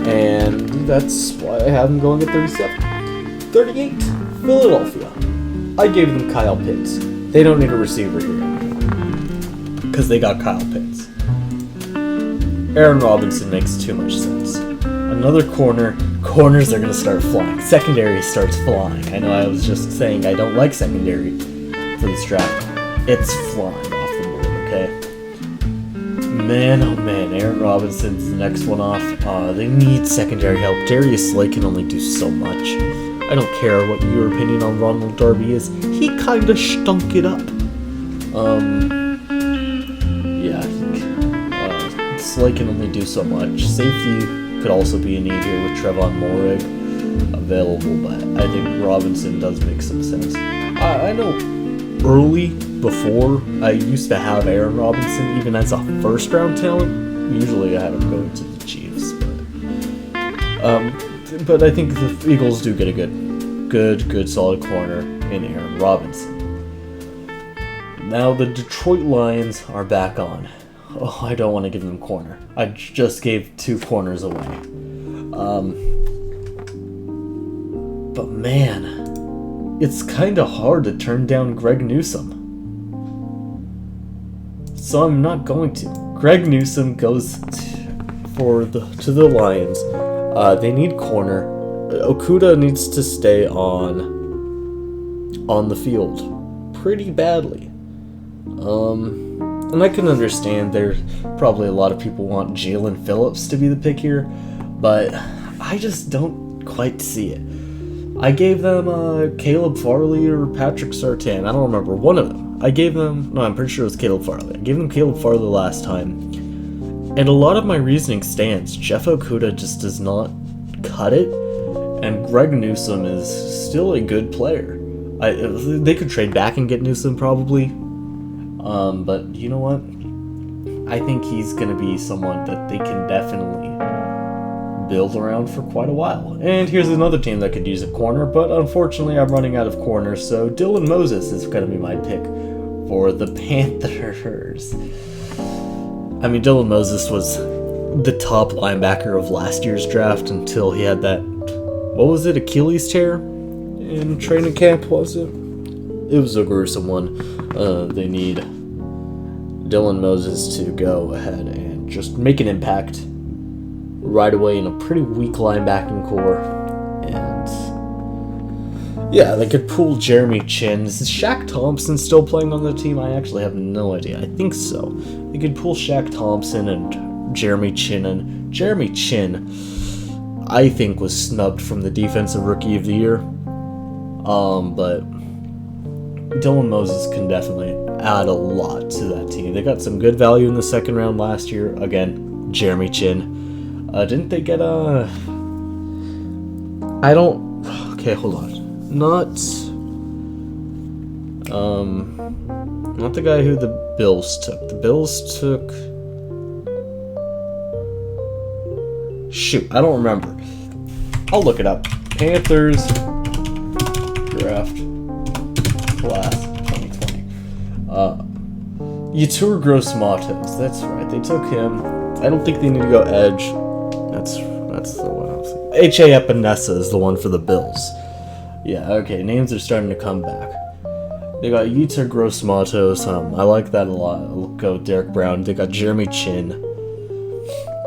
and that's why I have them going at 37. 38, Philadelphia. I gave them Kyle Pitts. They don't need a receiver here, because they got Kyle Pitts. Aaron Robinson makes too much sense. Another corners are going to start flying. Secondary starts flying. I know I was just saying I don't like secondary for this draft. It's flying off the board, okay? Man, oh man, Aaron Robinson's the next one off. They need secondary help. Darius Slay can only do so much. I don't care what your opinion on Ronald Darby is. He kinda stunk it up. Slay can only do so much. Safety could also be a need here with Trevon Moehrig available, but I think Robinson does make some sense. I know early, before, I used to have Aaron Robinson even as a first-round talent. Usually I had him going to the Chiefs, but I think the Eagles do get a good solid corner in Aaron Robinson. Now the Detroit Lions are back on. Oh, I don't want to give them corner. I just gave 2 corners away. But man, it's kind of hard to turn down Greg Newsome. So I'm not going to. Greg Newsome goes to the Lions. They need corner. Okudah needs to stay on the field pretty badly. And I can understand there's probably a lot of people want Jalen Phillips to be the pick here, but I just don't quite see it. I gave them Caleb Farley or Patrick Surtain. I don't remember. One of them. I'm pretty sure it was Caleb Farley. I gave them Caleb Farley last time. And a lot of my reasoning stands. Jeff Okudah just does not cut it, and Greg Newsome is still a good player. They could trade back and get Newsome probably. But you know what? I think he's going to be someone that they can definitely build around for quite a while. And here's another team that could use a corner, but unfortunately I'm running out of corners, so Dylan Moses is going to be my pick for the Panthers. I mean, Dylan Moses was the top linebacker of last year's draft until he had that, Achilles tear in training camp, was it? It was a gruesome one. They need Dylan Moses to go ahead and just make an impact right away in a pretty weak linebacking core. And yeah, they could pull Jeremy Chin. Is Shaq Thompson still playing on the team? I actually have no idea. I think so. They could pull Shaq Thompson and Jeremy Chin. And Jeremy Chin, I think, was snubbed from the Defensive Rookie of the Year. But Dylan Moses can definitely add a lot to that team. They got some good value in the second round last year. Again, Jeremy Chin. Didn't they get okay, hold on. Not the guy who the Bills took. The Bills took... Shoot, I don't remember. I'll look it up. Panthers draft class 2020. Yetur Gross-Matos. That's right. They took him. I don't think they need to go edge. That's the one I was thinking. H.A. Epinesa is the one for the Bills. Yeah, okay. Names are starting to come back. They got Yetur Gross-Matos. I like that a lot. I'll go Derek Brown. They got Jeremy Chin.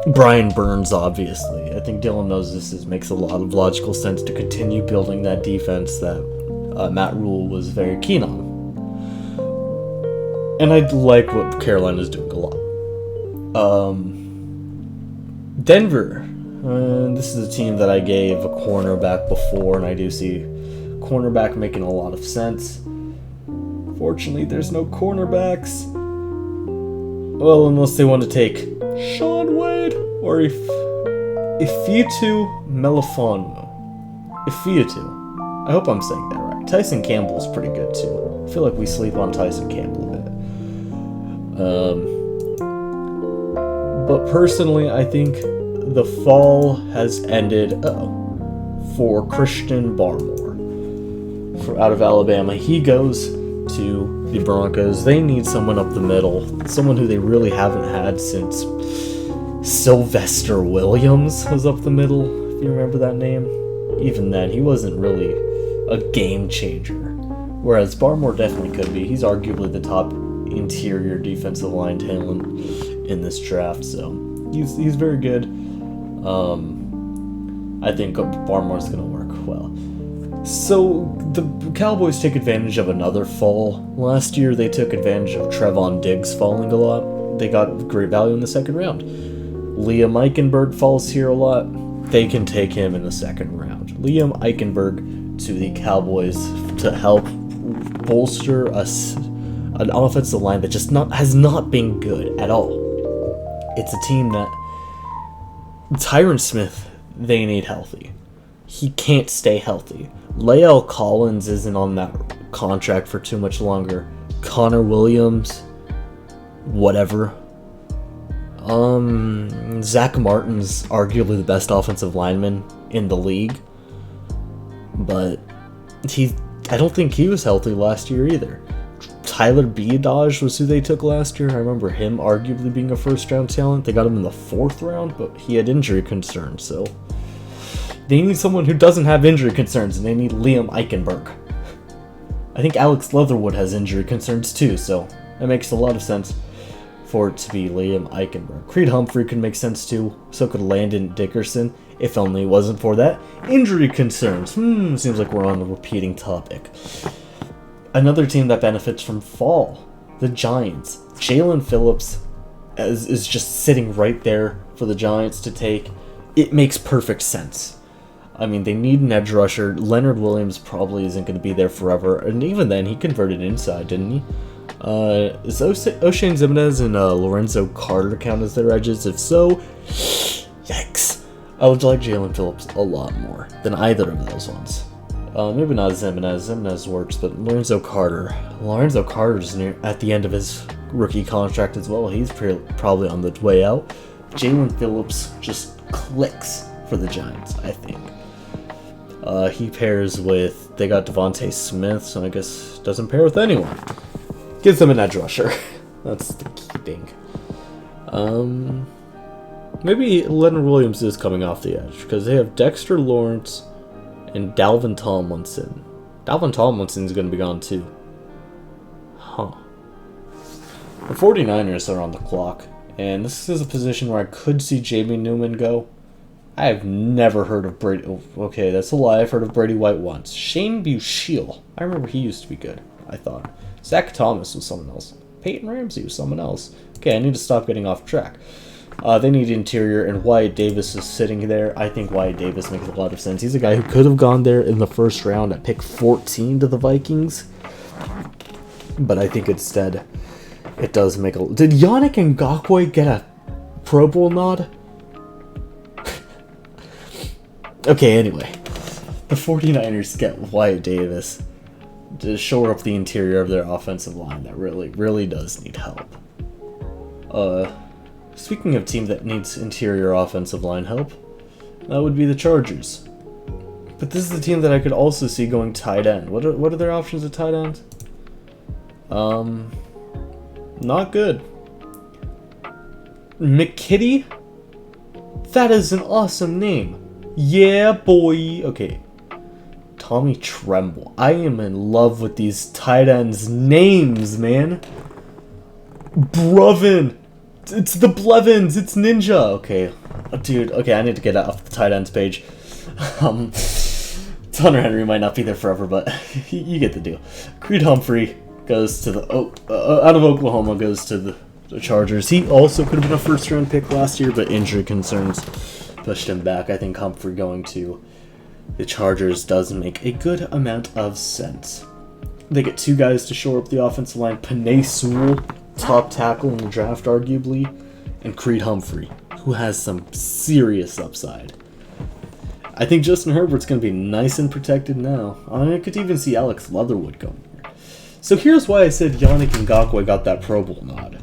Brian Burns, obviously. I think Dylan knows this makes a lot of logical sense to continue building that defense that Matt Rule was very keen on. And I like what Carolina's doing a lot. Denver. This is a team that I gave a cornerback before, and I do see cornerback making a lot of sense. Fortunately, there's no cornerbacks. Well, unless they want to take Shaun Wade or Ifeatu Melifonwu. Ifeatu. I hope I'm saying that right. Tyson Campbell's pretty good too. I feel like we sleep on Tyson Campbell a bit. But personally, I think the fall has ended for Christian Barmore out of Alabama. He goes to the Broncos. They need someone up the middle, someone who they really haven't had since Sylvester Williams was up the middle, if you remember that name. Even then, he wasn't really a game changer, whereas Barmore definitely could be. He's arguably the top interior defensive line talent in this draft, so he's very good. I think Barmore's going to work well. So the Cowboys take advantage of another fall. Last year they took advantage of Trevon Diggs falling a lot. They got great value in the second round. Liam Eichenberg falls here a lot. They can take him in the second round. Liam Eichenberg to the Cowboys to help bolster an offensive line that just has not been good at all. It's a team that Tyron Smith, they need healthy. He can't stay healthy. Lael Collins isn't on that contract for too much longer. Connor Williams, whatever. Zach Martin's arguably the best offensive lineman in the league, but I don't think he was healthy last year either. Tyler Biadasz was who they took last year. I remember him arguably being a first-round talent. They got him in the 4th round, but he had injury concerns, so they need someone who doesn't have injury concerns, and they need Liam Eichenberg. I think Alex Leatherwood has injury concerns too, so it makes a lot of sense for it to be Liam Eichenberg. Creed Humphrey could make sense too, so could Landon Dickerson, if only it wasn't for that. Injury concerns. Seems like we're on a repeating topic. Another team that benefits from fall, the Giants. Jalen Phillips is just sitting right there for the Giants to take. It makes perfect sense. I mean, they need an edge rusher. Leonard Williams probably isn't going to be there forever, and even then, he converted inside, didn't he? Is O'Shane Ximines and Lorenzo Carter count as their edges? If so, yikes. I would like Jalen Phillips a lot more than either of those ones. Maybe not Ximines. Ximines works, but Lorenzo Carter's at the end of his rookie contract as well. He's probably on the way out. Jalen Phillips just clicks for the Giants, I think. He pairs with, they got Devontae Smith, so I guess doesn't pair with anyone. Gives them an edge rusher. That's the key thing. Maybe Leonard Williams is coming off the edge, because they have Dexter Lawrence and Dalvin Tomlinson. Dalvin Tomlinson's going to be gone too. Huh. The 49ers are on the clock, and this is a position where I could see Jamie Newman go. I have never heard of Brady. Oh, okay, that's a lie. I've heard of Brady White once. Shane Buechele. I remember he used to be good, I thought. Zach Thomas was someone else. Peyton Ramsey was someone else. Okay, I need to stop getting off track. They need interior, and Wyatt Davis is sitting there. I think Wyatt Davis makes a lot of sense. He's a guy who could have gone there in the first round at pick 14 to the Vikings. But I think instead, it does make a... Did Yannick Ngakoue get a Pro Bowl nod? Okay, anyway. The 49ers get Wyatt Davis to shore up the interior of their offensive line that really, really does need help. Speaking of team that needs interior offensive line help, that would be the Chargers. But this is the team that I could also see going tight end. What are their options at tight end? Not good. McKitty? That is an awesome name. Yeah, boy. Okay. Tommy Tremble. I am in love with these tight ends' names, man. Brevin. It's the Blevins. It's Ninja. Okay, dude. Okay, I need to get off the tight ends page. Hunter Henry might not be there forever, but you get the deal. Creed Humphrey goes to the out of Oklahoma, goes to the Chargers. He also could have been a first-round pick last year, but injury concerns pushed him back. I think Humphrey going to the Chargers does make a good amount of sense. They get 2 guys to shore up the offensive line. Penei Sewell, top tackle in the draft, arguably, and Creed Humphrey, who has some serious upside. I think Justin Herbert's going to be nice and protected now. I could even see Alex Leatherwood going here. So here's why I said Yannick Ngakoue got that Pro Bowl nod.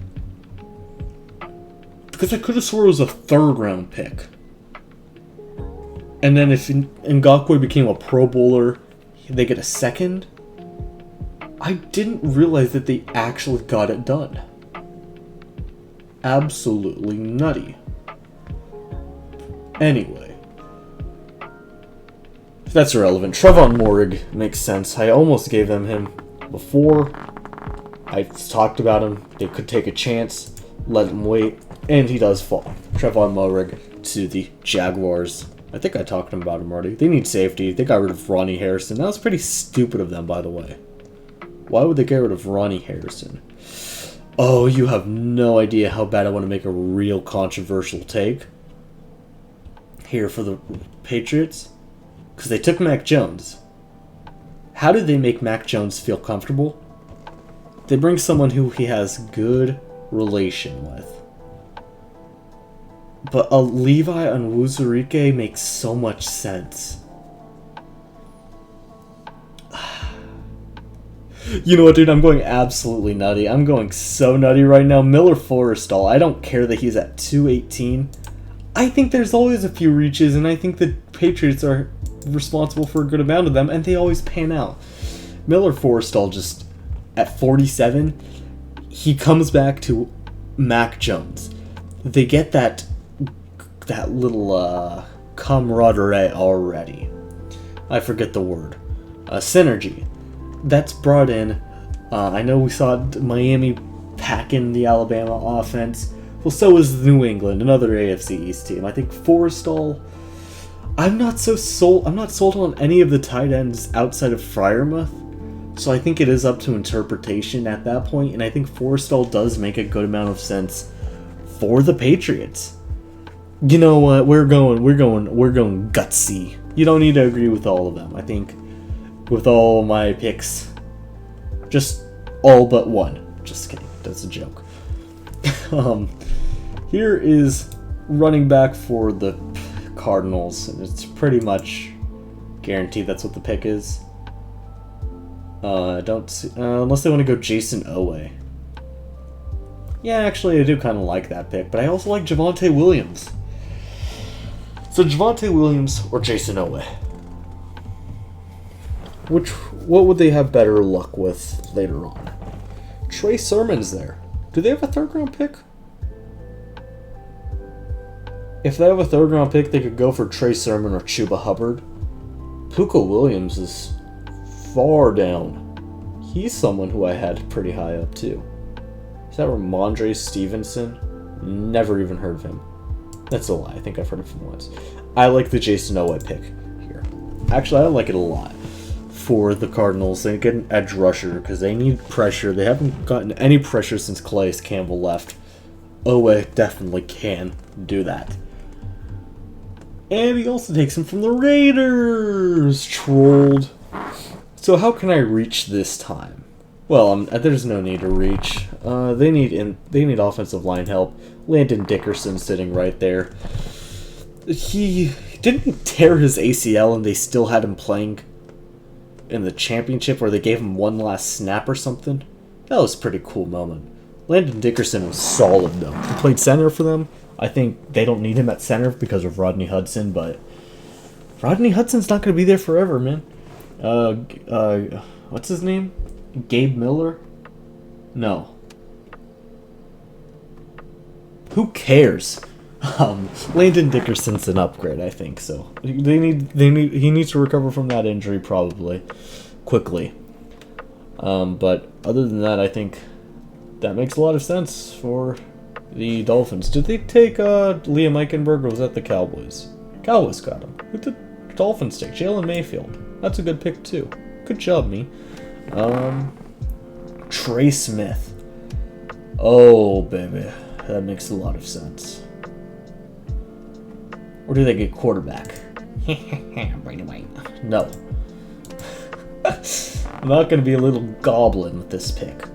Because I could have swore it was a 3rd-round pick. And then if Ngakoue became a Pro Bowler, they get a 2nd? I didn't realize that they actually got it done. Absolutely nutty. Anyway. That's irrelevant. Trevon Moehrig makes sense. I almost gave them him before. I talked about him. They could take a chance, let him wait, and he does fall. Trevon Moehrig to the Jaguars. I think I talked about him already. They need safety. They got rid of Ronnie Harrison. That was pretty stupid of them, by the way. Why would they get rid of Ronnie Harrison? Oh, you have no idea how bad I want to make a real controversial take here for the Patriots. Because they took Mac Jones. How did they make Mac Jones feel comfortable? They bring someone who he has good relation with. But a Levi Onwuzurike makes so much sense. You know what, dude? I'm going absolutely nutty. I'm going so nutty right now. Miller Forristall. I don't care that he's at 218. I think there's always a few reaches, and I think the Patriots are responsible for a good amount of them, and they always pan out. Miller Forristall just at 47, he comes back to Mac Jones. They get that little camaraderie already. I forget the word. Synergy. That's brought in. I know we saw Miami pack in the Alabama offense. Well, so is New England, another AFC East team. I think Forristall. I'm not sold on any of the tight ends outside of Freiermuth, so I think it is up to interpretation at that point, and I think Forristall does make a good amount of sense for the Patriots. You know what? We're going gutsy. You don't need to agree with all of them. I think with all my picks, just all but one. Just kidding. That's a joke. Here is running back for the Cardinals, and it's pretty much guaranteed that's what the pick is. Don't see, unless they want to go Jason Owe. Yeah, actually, I do kind of like that pick, but I also like Javonte Williams. So Javonte Williams or Jason Owe? What would they have better luck with later on? Trey Sermon's there. Do they have a 3rd-round pick? If they have a 3rd-round pick, they could go for Trey Sermon or Chuba Hubbard. Puka Williams is far down. He's someone who I had pretty high up, too. Is that Ramondre Stevenson? Never even heard of him. That's a lie. I think I've heard of him once. I like the Jason Owe pick here. Actually, I like it a lot for the Cardinals. They get an edge rusher because they need pressure. They haven't gotten any pressure since Calais Campbell left. Owe definitely can do that. And he also takes him from the Raiders. Trolled. So how can I reach this time? Well, there's no need to reach. They need offensive line help. Landon Dickerson sitting right there. He didn't tear his ACL, and they still had him playing in the championship, where they gave him one last snap or something. That was a pretty cool moment. Landon Dickerson was solid though. He played center for them. I think they don't need him at center because of Rodney Hudson, but Rodney Hudson's not going to be there forever, man. What's his name? Gabe Miller? No. Who cares? Landon Dickerson's an upgrade, I think. So he needs to recover from that injury probably quickly. But other than that, I think that makes a lot of sense for The Dolphins. Did they take Liam Eichenberg, or was that the Cowboys? Cowboys got him. Who did the Dolphins take? Jalen Mayfield. That's a good pick too. Good job, me. Trey Smith. Oh, baby. That makes a lot of sense. Or do they get quarterback? Brady White. No. I'm not going to be a little goblin with this pick.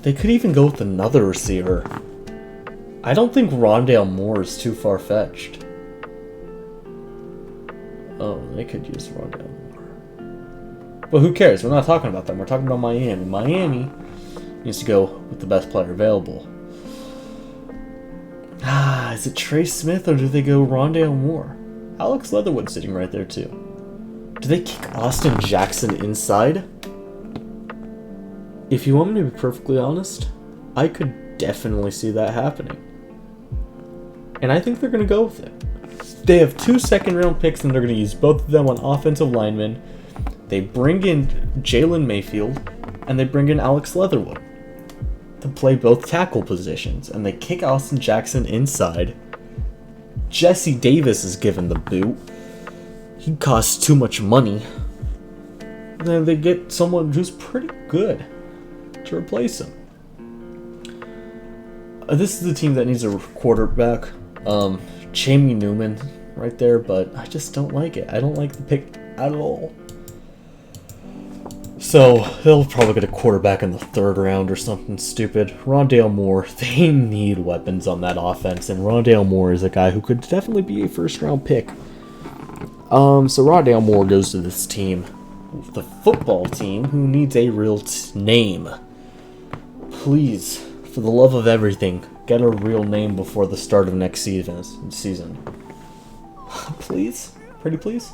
They could even go with another receiver. I don't think Rondale Moore is too far-fetched. Oh, they could use Rondale Moore. But who cares? We're not talking about them. We're talking about Miami. Miami needs to go with the best player available. Is it Trey Smith or do they go Rondale Moore? Alex Leatherwood sitting right there too. Do they kick Austin Jackson inside? If you want me to be perfectly honest, I could definitely see that happening. And I think they're going to go with it. They have 2 second-round picks, and they're going to use both of them on offensive linemen. They bring in Jalen Mayfield, and they bring in Alex Leatherwood to play both tackle positions. And they kick Austin Jackson inside. Jesse Davis is given the boot. He costs too much money. And then they get someone who's pretty good to replace him. This is the team that needs a quarterback. Jamie Newman right there, but I just don't like it. I don't like the pick at all. So they'll probably get a quarterback in the 3rd round or something stupid. Rondale Moore, they need weapons on that offense, and Rondale Moore is a guy who could definitely be a 1st-round pick. So Rondale Moore goes to this team, the football team, who needs a real name. Please, for the love of everything, get a real name before the start of next season. Please? Pretty please?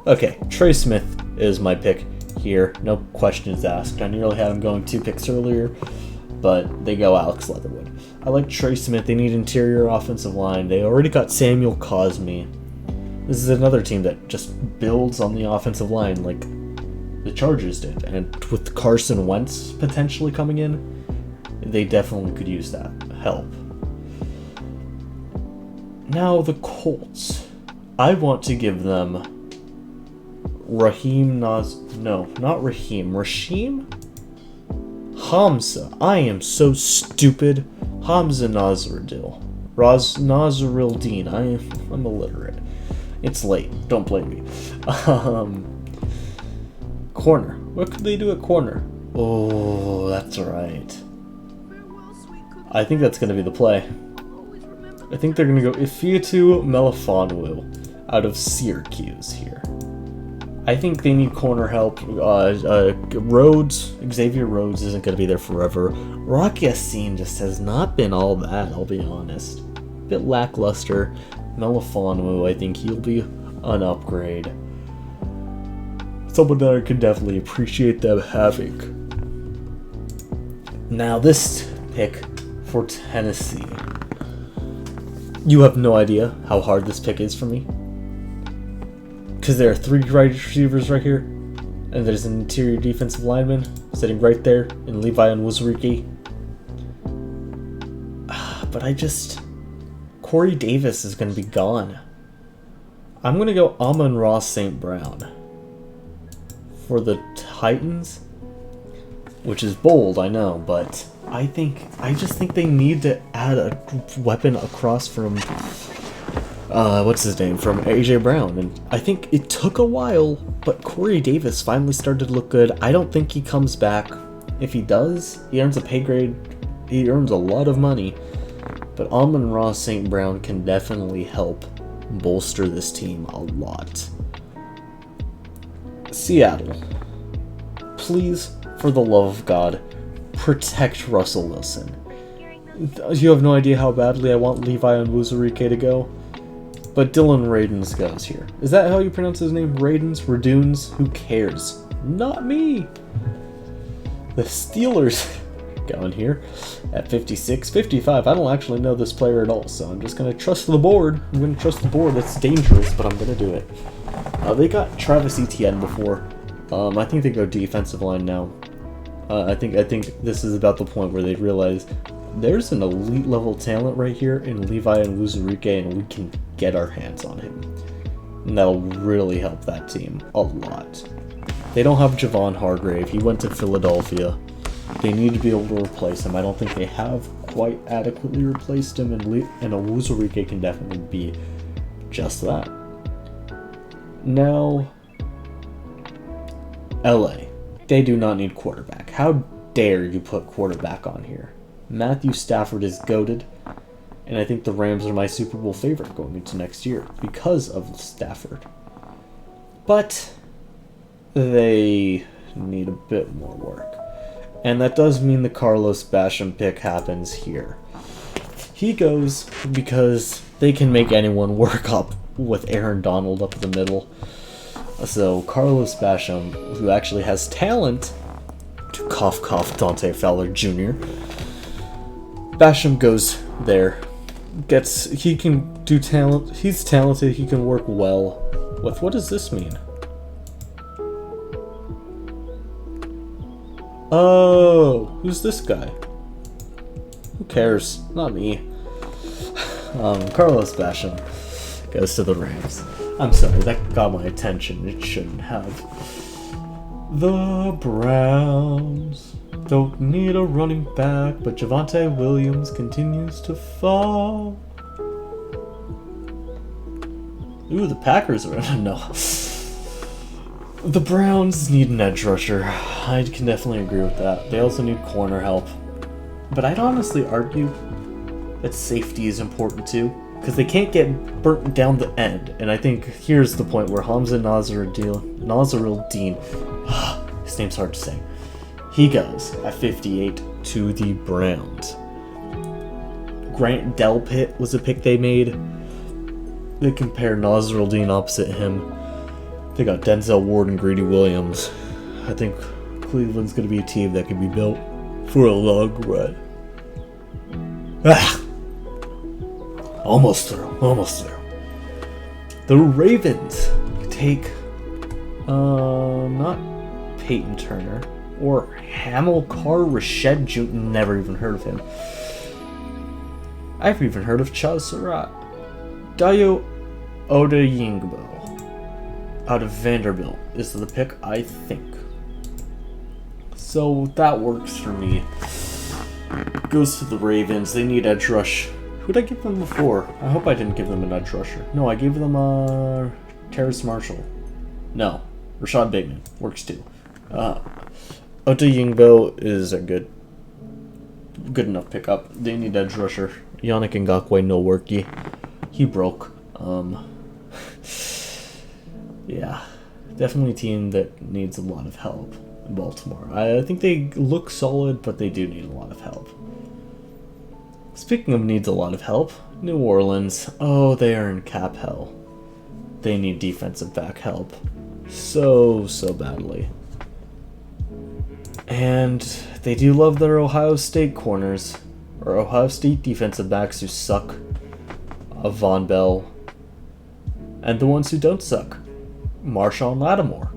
Okay, Trey Smith is my pick here. No questions asked. I nearly had him going 2 picks earlier, but they go Alex Leatherwood. I like Trey Smith. They need interior offensive line. They already got Samuel Cosme. This is another team that just builds on the offensive line like the Chargers did. And with Carson Wentz potentially coming in, they definitely could use that help. Now the Colts. I want to give them Rasheem. Hamza. I am so stupid. Hamza Nasruddin. I'm illiterate. It's late. Don't blame me. Corner. What could they do at corner? Oh, that's right. I think that's going to be the play. I think they're going to go Ifeatu Melifonwu out of Syracuse here. I think they need corner help. Rhodes, Xavier Rhodes isn't going to be there forever. Rock Ya-Sin just has not been all that, I'll be honest. A bit lackluster. Melifonwu, I think he'll be an upgrade. Someone that I could definitely appreciate them having. Now this pick for Tennessee. You have no idea how hard this pick is for me. Because there are 3 wide receivers right here, and there's an interior defensive lineman sitting right there in Levi Onwuzurike. But Corey Davis is going to be gone. I'm going to go Amon-Ra St. Brown for the Titans, which is bold, I know, but I just think they need to add a weapon across from what's his name, from AJ Brown. And I think it took a while, but Corey Davis finally started to look good. I don't think he comes back. If he does, he earns a pay grade. He earns a lot of money. But Amon-Ra St. Brown can definitely help bolster this team a lot. Seattle. Please, for the love of God, protect Russell Wilson. You have no idea how badly I want Levi Onwuzurike to go. But Dylan Radins goes here. Is that how you pronounce his name? Radins? Raduns? Who cares? Not me! The Steelers going here at 56. 55, I don't actually know this player at all, so I'm just going to trust the board. I'm going to trust the board. That's dangerous, but I'm going to do it. They got Travis Etienne before. I think they go defensive line now. I think this is about the point where they realize there's an elite level talent right here in Levi and Luzurike, and we can get our hands on him. And that'll really help that team a lot. They don't have Javon Hargrave. He went to Philadelphia. They need to be able to replace him. I don't think they have quite adequately replaced him, and Luzurike can definitely be just that. Now, LA. They do not need quarterback. How dare you put quarterback on here? Matthew Stafford is goated, and I think the Rams are my Super Bowl favorite going into next year because of Stafford. But they need a bit more work. And that does mean the Carlos Basham pick happens here. He goes because they can make anyone work up with Aaron Donald up the middle. So Carlos Basham, who actually has talent, to cough Dante Fowler Jr., Basham goes there, he can do talent, he's talented, he can work well with, what does this mean? Oh, who's this guy? Who cares? Not me. Carlos Basham goes to the Rams. I'm sorry, that got my attention. It shouldn't have. The Browns don't need a running back, but Javonte Williams continues to fall. Ooh, the Packers are in. No. The Browns need an edge rusher. I can definitely agree with that. They also need corner help. But I'd honestly argue that safety is important too, because they can't get burnt down the end. And I think here's the point where Hamza Nazaruddin, his name's hard to say, he goes at 58 to the Browns. Grant Delpit was a pick they made. They compare Nazaruddin opposite him. They got Denzel Ward and Greedy Williams. I think Cleveland's going to be a team that can be built for a long run. Almost through. The Ravens take, not Peyton Turner, or Hamilcar Rashed Jr., never even heard of him. I've even heard of Chaz Surratt. Dayo Odeyingbo out of Vanderbilt is the pick, I think. So that works for me. Goes to the Ravens. They need edge rush. Who'd I give them before? I hope I didn't give them an edge rusher. No, I gave them Terrace Marshall. No, Rashad Bateman works too. Odeyingbo is a good enough pickup. They need edge rusher. Yannick Ngakoue no worky. He broke. Yeah, definitely a team that needs a lot of help in Baltimore. I think they look solid, but they do need a lot of help. Speaking of needs a lot of help, New Orleans. Oh, they are in cap hell. They need defensive back help so badly. And they do love their Ohio State corners, or Ohio State defensive backs who suck. Von Bell. And the ones who don't suck. Marshawn Lattimore.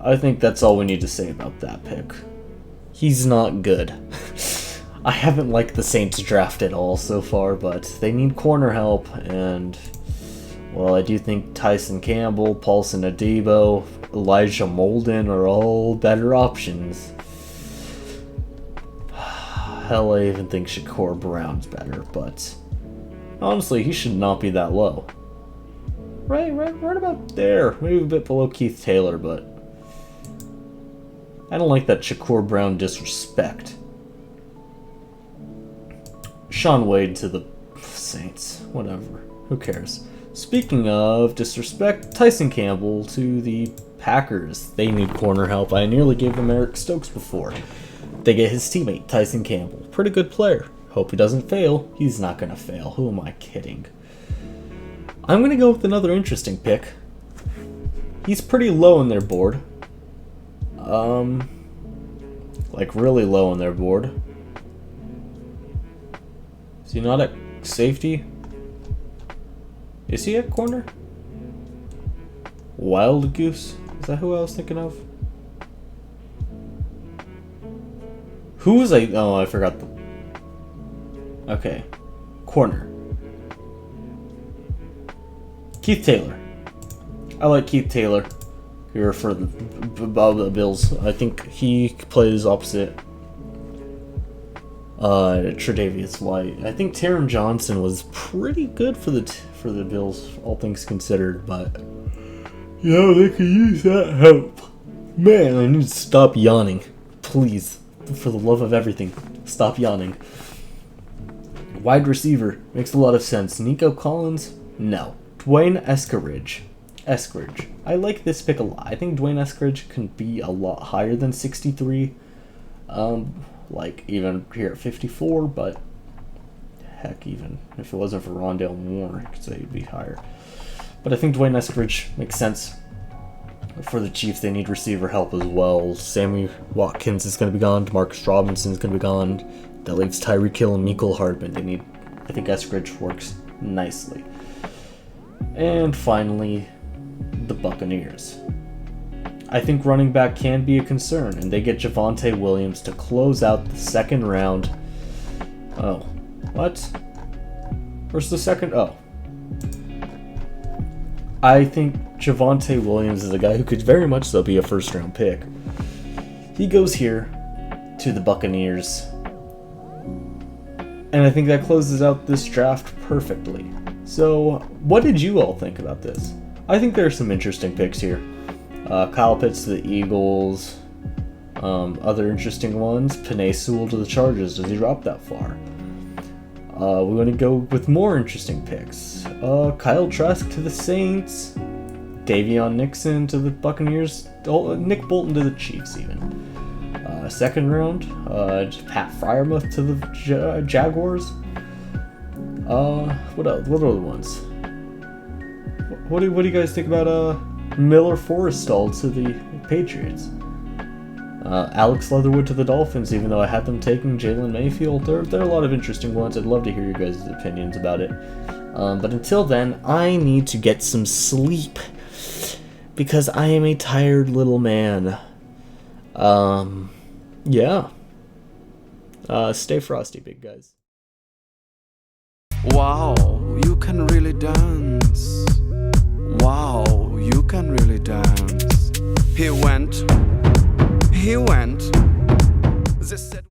I think that's all we need to say about that pick. He's not good. I haven't liked the Saints draft at all so far, but they need corner help, and well, I do think Tyson Campbell, Paulson Adebo, Elijah Molden are all better options. Hell, I even think Shakur Brown's better, but honestly, he should not be that low. Right about there. Maybe a bit below Keith Taylor, but I don't like that Shakur Brown disrespect. Sean Wade to the Saints. Whatever. Who cares? Speaking of disrespect, Tyson Campbell to the Packers. They need corner help. I nearly gave them Eric Stokes before. They get his teammate, Tyson Campbell. Pretty good player. Hope he doesn't fail. He's not going to fail. Who am I kidding? I'm going to go with another interesting pick. He's pretty low on their board. Like really low on their board. Is he not at safety? Is he at corner? Wild Goose? Is that who I was thinking of? Who was I? Oh, I forgot the... Okay. Corner. Keith Taylor. I like Keith Taylor here for the Bills. I think he plays opposite Tre'Davious White. I think Taron Johnson was pretty good for the Bills, all things considered, but yeah, they could use that help. Man, I need to stop yawning. Please, for the love of everything, stop yawning. Wide receiver makes a lot of sense. Nico Collins? No. Dwayne Eskridge. I like this pick a lot. I think Dwayne Eskridge can be a lot higher than 63. Like even here at 54, but heck, even if it wasn't for Rondale Moore, I could say he'd be higher. But I think Dwayne Eskridge makes sense for the Chiefs. They need receiver help as well. Sammy Watkins is going to be gone. Demarcus Robinson is going to be gone. That leaves Tyreek Hill and Mecole Hardman. I think Eskridge works nicely. And finally, the Buccaneers. I think running back can be a concern, and they get Javonte Williams to close out the second round. Oh, what? Where's the second? Oh. I think Javonte Williams is a guy who could very much so be a first-round pick. He goes here to the Buccaneers, and I think that closes out this draft perfectly. So, what did you all think about this? I think there are some interesting picks here. Kyle Pitts to the Eagles. Other interesting ones. Penei Sewell to the Chargers. Does he drop that far? We want to go with more interesting picks. Kyle Trask to the Saints. Davion Nixon to the Buccaneers. Nick Bolton to the Chiefs even. Second round. Pat Freiermuth to the Jaguars. What else? What other ones? What do you guys think about Miller Forrestall to the Patriots? Alex Leatherwood to the Dolphins, even though I had them taking Jalen Mayfield. There are a lot of interesting ones. I'd love to hear your guys' opinions about it. But until then, I need to get some sleep because I am a tired little man. Yeah. Stay frosty, big guys. Wow, you can really dance. Wow, you can really dance. He went. This said